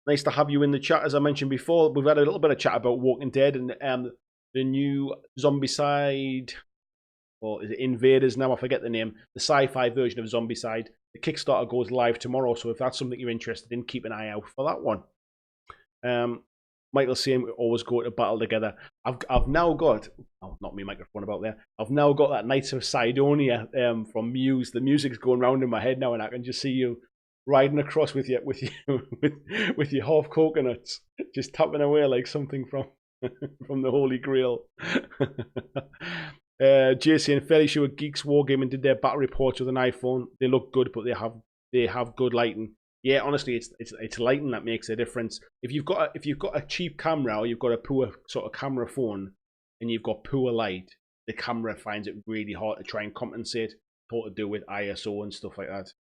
Nice to have you in the chat. As I mentioned before, we've had a little bit of chat about Walking Dead and the new Zombicide or is it Invaders now? I forget the name. The sci-fi version of Zombicide. The Kickstarter goes live tomorrow, so if that's something you're interested in, keep an eye out for that one. Michael's saying we always go to battle together. I've now got, oh, not me microphone about there. I've now got that Knights of Sidonia from Muse. The music's going round in my head now, and I can just see you riding across with your with your half coconuts, just tapping away like something from from the Holy Grail. JC and fairly sure Geeks Wargaming did their battle reports with an iPhone. They look good, but they have good lighting. Yeah, honestly, it's lighting that makes a difference. If you've got a cheap camera, or you've got a poor sort of camera phone, and you've got poor light, the camera finds it really hard to try and compensate. It's all to do with ISO and stuff like that.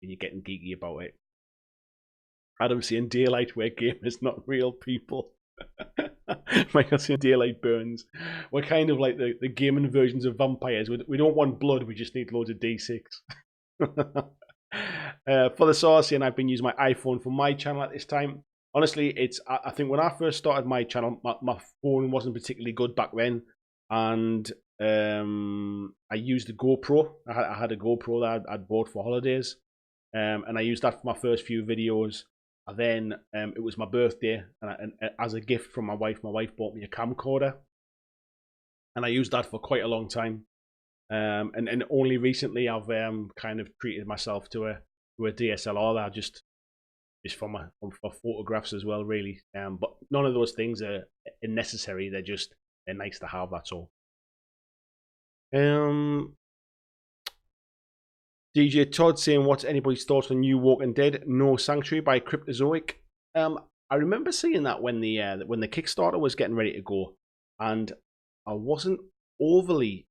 And you're getting geeky about it. Adam saying daylight where gamers not real people. Michael saying daylight burns. We're kind of like the gaming versions of vampires. We don't want blood, we just need loads of D6. For the sauce, and I've been using my iPhone for my channel at this time. Honestly, I think when I first started my channel, my phone wasn't particularly good back then, and I used a GoPro. I had a GoPro that I'd bought for holidays, and I used that for my first few videos. And then it was my birthday, and as a gift from my wife bought me a camcorder, and I used that for quite a long time. And only recently I've kind of treated myself to a DSLR that just for photographs as well, really. But none of those things are necessary. They're nice to have. That's all. DJ Todd saying, what's anybody's thoughts on New Walking Dead? No Sanctuary by Cryptozoic. I remember seeing that when the Kickstarter was getting ready to go, and I wasn't overly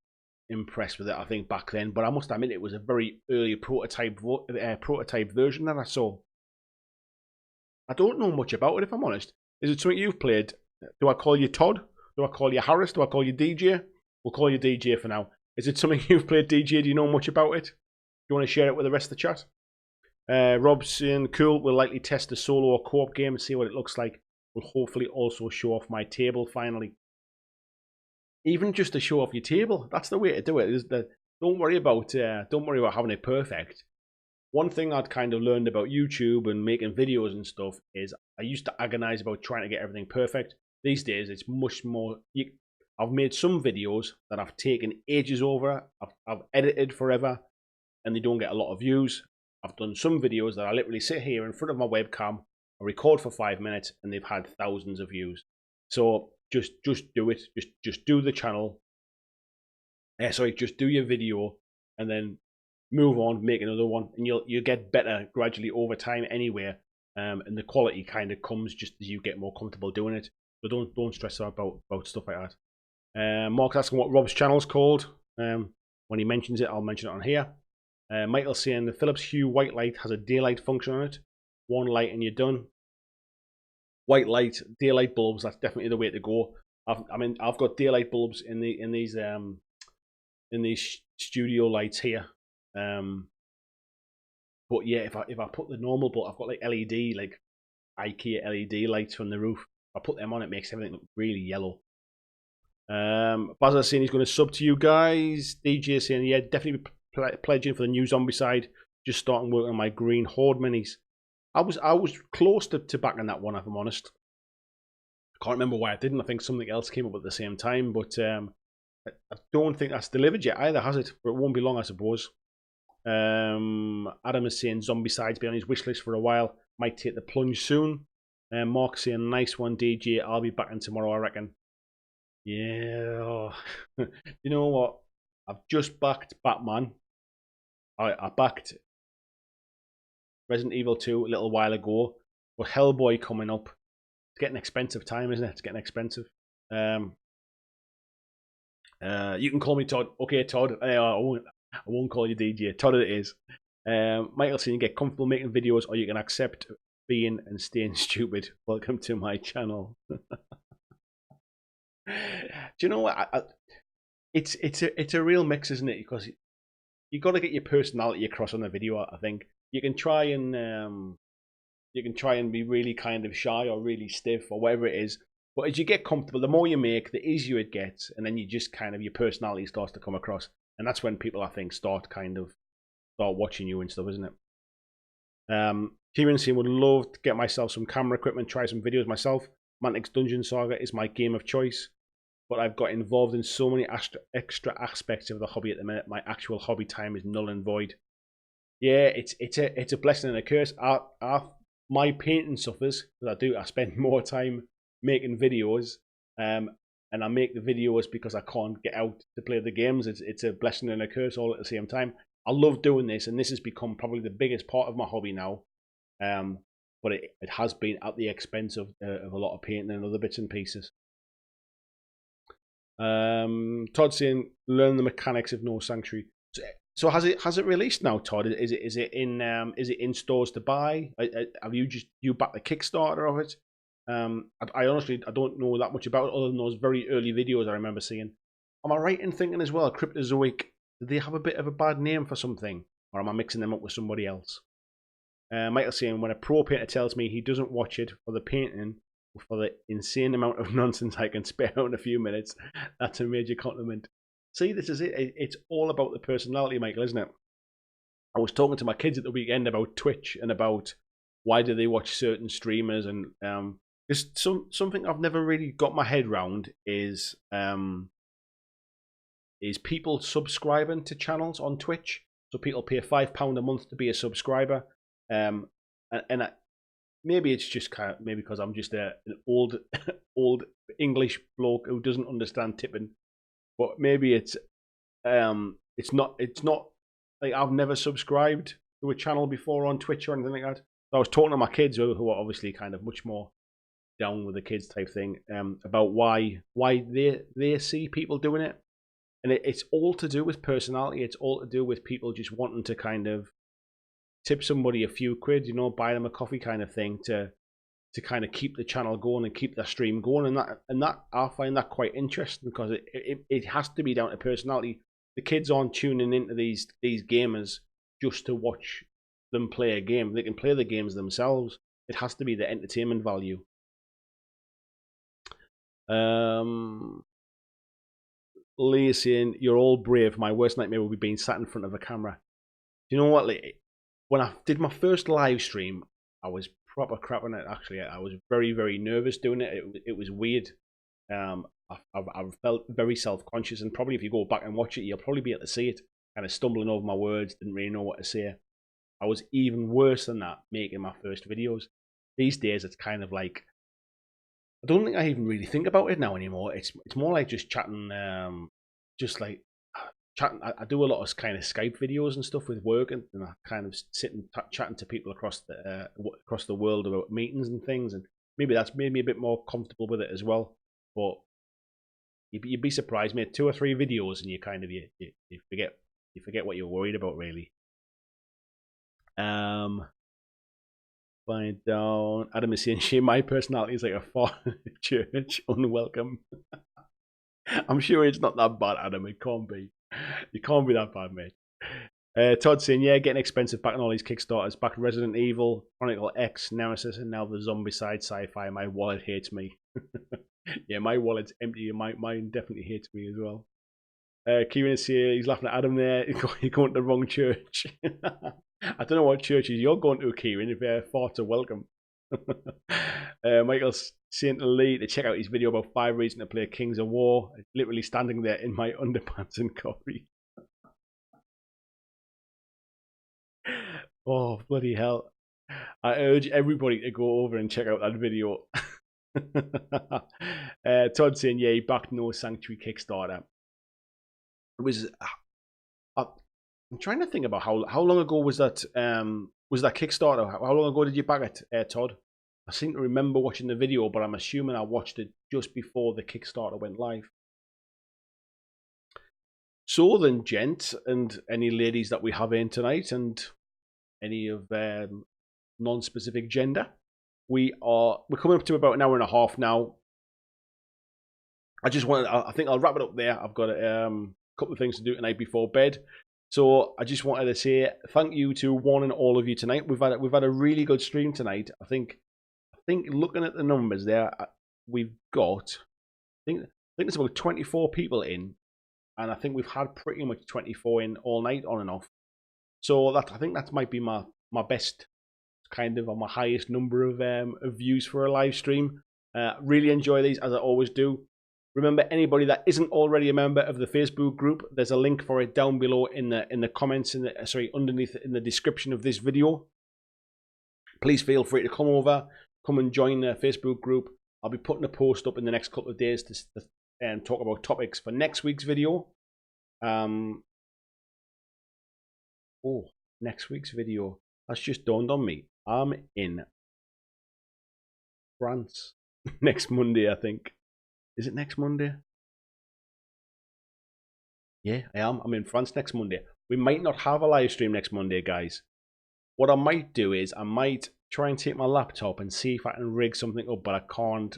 impressed with it, I think, back then, but I must admit it was a very early prototype version that I saw. I don't know much about it, if I'm honest. Is it something you've played? Do I call you Todd? Do I call you Harris? Do I call you DJ? We'll call you DJ for now. Is it something you've played, DJ? Do you know much about it? Do you want to share it with the rest of the chat? Rob's saying, cool, we'll likely test the solo or co-op game and see what it looks like. We'll hopefully also show off my table finally. Even just to show off your table, that's the way to do it. Don't worry about having it perfect. One thing I'd kind of learned about YouTube and making videos and stuff is I used to agonize about trying to get everything perfect. These days, it's much more. I've made some videos that I've taken ages over. I've edited forever, and they don't get a lot of views. I've done some videos that I literally sit here in front of my webcam, I record for 5 minutes, and they've had thousands of views. So just do it. Just do the channel. Just do your video, and then move on, make another one, and you'll get better gradually over time anyway. And the quality kind of comes just as you get more comfortable doing it. So don't stress out about stuff like that. Mark's asking what Rob's channel's called. When he mentions it, I'll mention it on here. Michael's saying the Philips Hue white light has a daylight function on it. One light and you're done. White light, daylight bulbs, that's definitely the way to go. I've got daylight bulbs in these studio lights here. But yeah, if I put the normal bulb, I've got like LED, like IKEA LED lights from the roof. If I put them on, it makes everything look really yellow. Bazza's saying he's going to sub to you guys. DJ saying, yeah, definitely pledging for the new Zombicide. Just starting working on my Green Horde minis. I was close to backing that one, if I'm honest. I can't remember why I didn't. I think something else came up at the same time, but I don't think that's delivered yet either, has it? But it won't be long, I suppose. Adam is saying Zombicide's been on his wish list for a while. Might take the plunge soon. Mark saying, nice one, DJ. I'll be back in tomorrow, I reckon. Yeah. You know what? I've just backed Batman. I backed Resident Evil 2 a little while ago. But Hellboy coming up. It's getting expensive time, isn't it? It's getting expensive. You can call me Todd. Okay, Todd. I won't call you DJ. Todd it is. Michael saying, get comfortable making videos or you can accept being and staying stupid. Welcome to my channel. Do you know what? It's a real mix, isn't it? Because you got to get your personality across on the video. I think you can try and be really kind of shy or really stiff or whatever it is. But as you get comfortable, the more you make, the easier it gets, and then you just kind of your personality starts to come across. And that's when people, I think, start watching you and stuff, isn't it? Kieran saying, would love to get myself some camera equipment, try some videos myself. Mantic's Dungeon Saga is my game of choice, but I've got involved in so many extra aspects of the hobby at the minute. My actual hobby time is null and void. Yeah, it's a blessing and a curse. My painting suffers because I spend more time making videos, and I make the videos because I can't get out to play the games. It's a blessing and a curse all at the same time. I love doing this, and this has become probably the biggest part of my hobby now. But it has been at the expense of a lot of painting and other bits and pieces. Todd saying, learn the mechanics of No Sanctuary. So has it released now, Todd? Is it in stores to buy? Have you backed the Kickstarter of it? I honestly don't know that much about it other than those very early videos I remember seeing. Am I right in thinking as well, Cryptozoic, did they have a bit of a bad name for something, or am I mixing them up with somebody else? Michael saying, when a pro painter tells me he doesn't watch it for the painting, or for the insane amount of nonsense I can spare out in a few minutes, that's a major compliment. See, this is it. It's all about the personality, Michael, isn't it? I was talking to my kids at the weekend about Twitch and about why do they watch certain streamers, and it's something I've never really got my head around is people subscribing to channels on Twitch. So people pay £5 a month to be a subscriber, and maybe it's just maybe because I'm just an old English bloke who doesn't understand tipping. But maybe it's not like I've never subscribed to a channel before on Twitch or anything like that. So I was talking to my kids who are obviously kind of much more down with the kids type thing, about why they see people doing it, and it's all to do with personality. It's all to do with people just wanting to kind of tip somebody a few quid, buy them a coffee kind of thing to kind of keep the channel going and keep the stream going, and that I find that quite interesting because it has to be down to personality. The kids aren't tuning into these gamers just to watch them play a game. They can play the games themselves. It has to be the entertainment value. Lee is saying, you're all brave. My worst nightmare will be being sat in front of a camera. Do you know what, Lee? When I did my first live stream, I was proper crap on it. Actually, I was very, very nervous doing it. It was weird. I felt very self-conscious, and probably if you go back and watch it, you'll probably be able to see it. Kind of stumbling over my words, didn't really know what to say. I was even worse than that making my first videos. These days, it's kind of like, I don't think I even really think about it now anymore. It's more like just chatting, chatting. I do a lot of kind of Skype videos and stuff with work, and I kind of sit and chatting to people across the world about meetings and things, and maybe that's made me a bit more comfortable with it as well. But you'd be surprised, mate. 2 or 3 videos, and you kind of you forget what you're worried about, really. Find down. Adam is saying, "Shame my personality is like a foreign church, unwelcome." I'm sure it's not that bad, Adam. It can't be. It can't be that bad, mate. Todd saying, yeah, getting expensive back on all these Kickstarters. Back to Resident Evil, Chronicle X, Nemesis, and now the Zombicide sci-fi. My wallet hates me. Yeah, my wallet's empty. Mine definitely hates me as well. Kieran is here. He's laughing at Adam there. You're going to the wrong church. I don't know what churches you're going to, Kieran, if thoughts are welcome. Michael's saying to Lee to check out his video about 5 reasons to play Kings of War. Literally standing there in my underpants and coffee. Oh, bloody hell. I urge everybody to go over and check out that video. Todd saying, yeah, he backed No Sanctuary Kickstarter. It was... I'm trying to think about how long ago was that Kickstarter? How long ago did you back it, Todd? I seem to remember watching the video, but I'm assuming I watched it just before the Kickstarter went live. So then, gents, and any ladies that we have in tonight, and any of non-specific gender, we're coming up to about an hour and a half now. I think I'll wrap it up there. I've got a couple of things to do tonight before bed. So I just wanted to say thank you to one and all of you tonight. We've had a really good stream tonight. I think looking at the numbers there, we've got I think there's about 24 people in. and I think we've had pretty much 24 in all night on and off. So I think that might be my best kind of, on my highest number of views for a live stream. Really enjoy these, as I always do. Remember, anybody that isn't already a member of the Facebook group, there's a link for it down below in the comments, underneath in the description of this video. Please feel free to come over, come and join the Facebook group. I'll be putting a post up in the next couple of days to talk about topics for next week's video. Next week's video. That's just dawned on me. I'm in France next Monday, I think. Is it next Monday? Yeah, I am. I'm in France next Monday. We might not have a live stream next Monday, guys. What I might do is I might try and take my laptop and see if I can rig something up, but I can't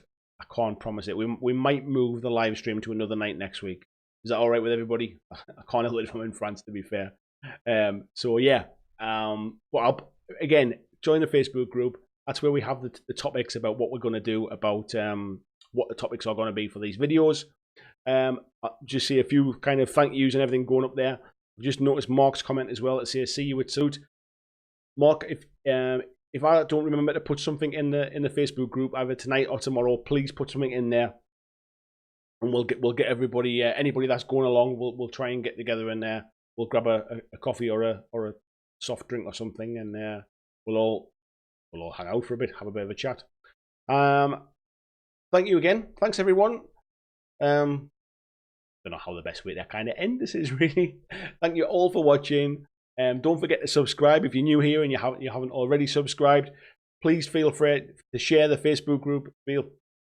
promise it. We might move the live stream to another night next week. Is that all right with everybody? I can't help it if I'm in France, to be fair. So yeah. But again, join the Facebook group. That's where we have the topics about what we're going to do, about what the topics are going to be for these videos. I just see a few kind of thank yous and everything going up there. I've just noticed Mark's comment as well that says, "See you with suit." Mark, if I don't remember to put something in the Facebook group either tonight or tomorrow, please put something in there, and we'll get everybody, anybody that's going along, we'll try and get together and we'll grab a coffee or a soft drink or something, and we'll all hang out for a bit, have a bit of a chat. Thank you again. Thanks everyone. Don't know how the best way to kind of end this is, really. Thank you all for watching. Don't forget to subscribe if you're new here and you haven't already subscribed. Please feel free to share the Facebook group. Feel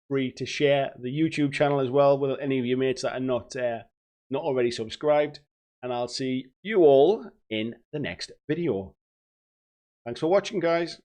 free to share the YouTube channel as well with any of your mates that are not already subscribed. And I'll see you all in the next video. Thanks for watching, guys.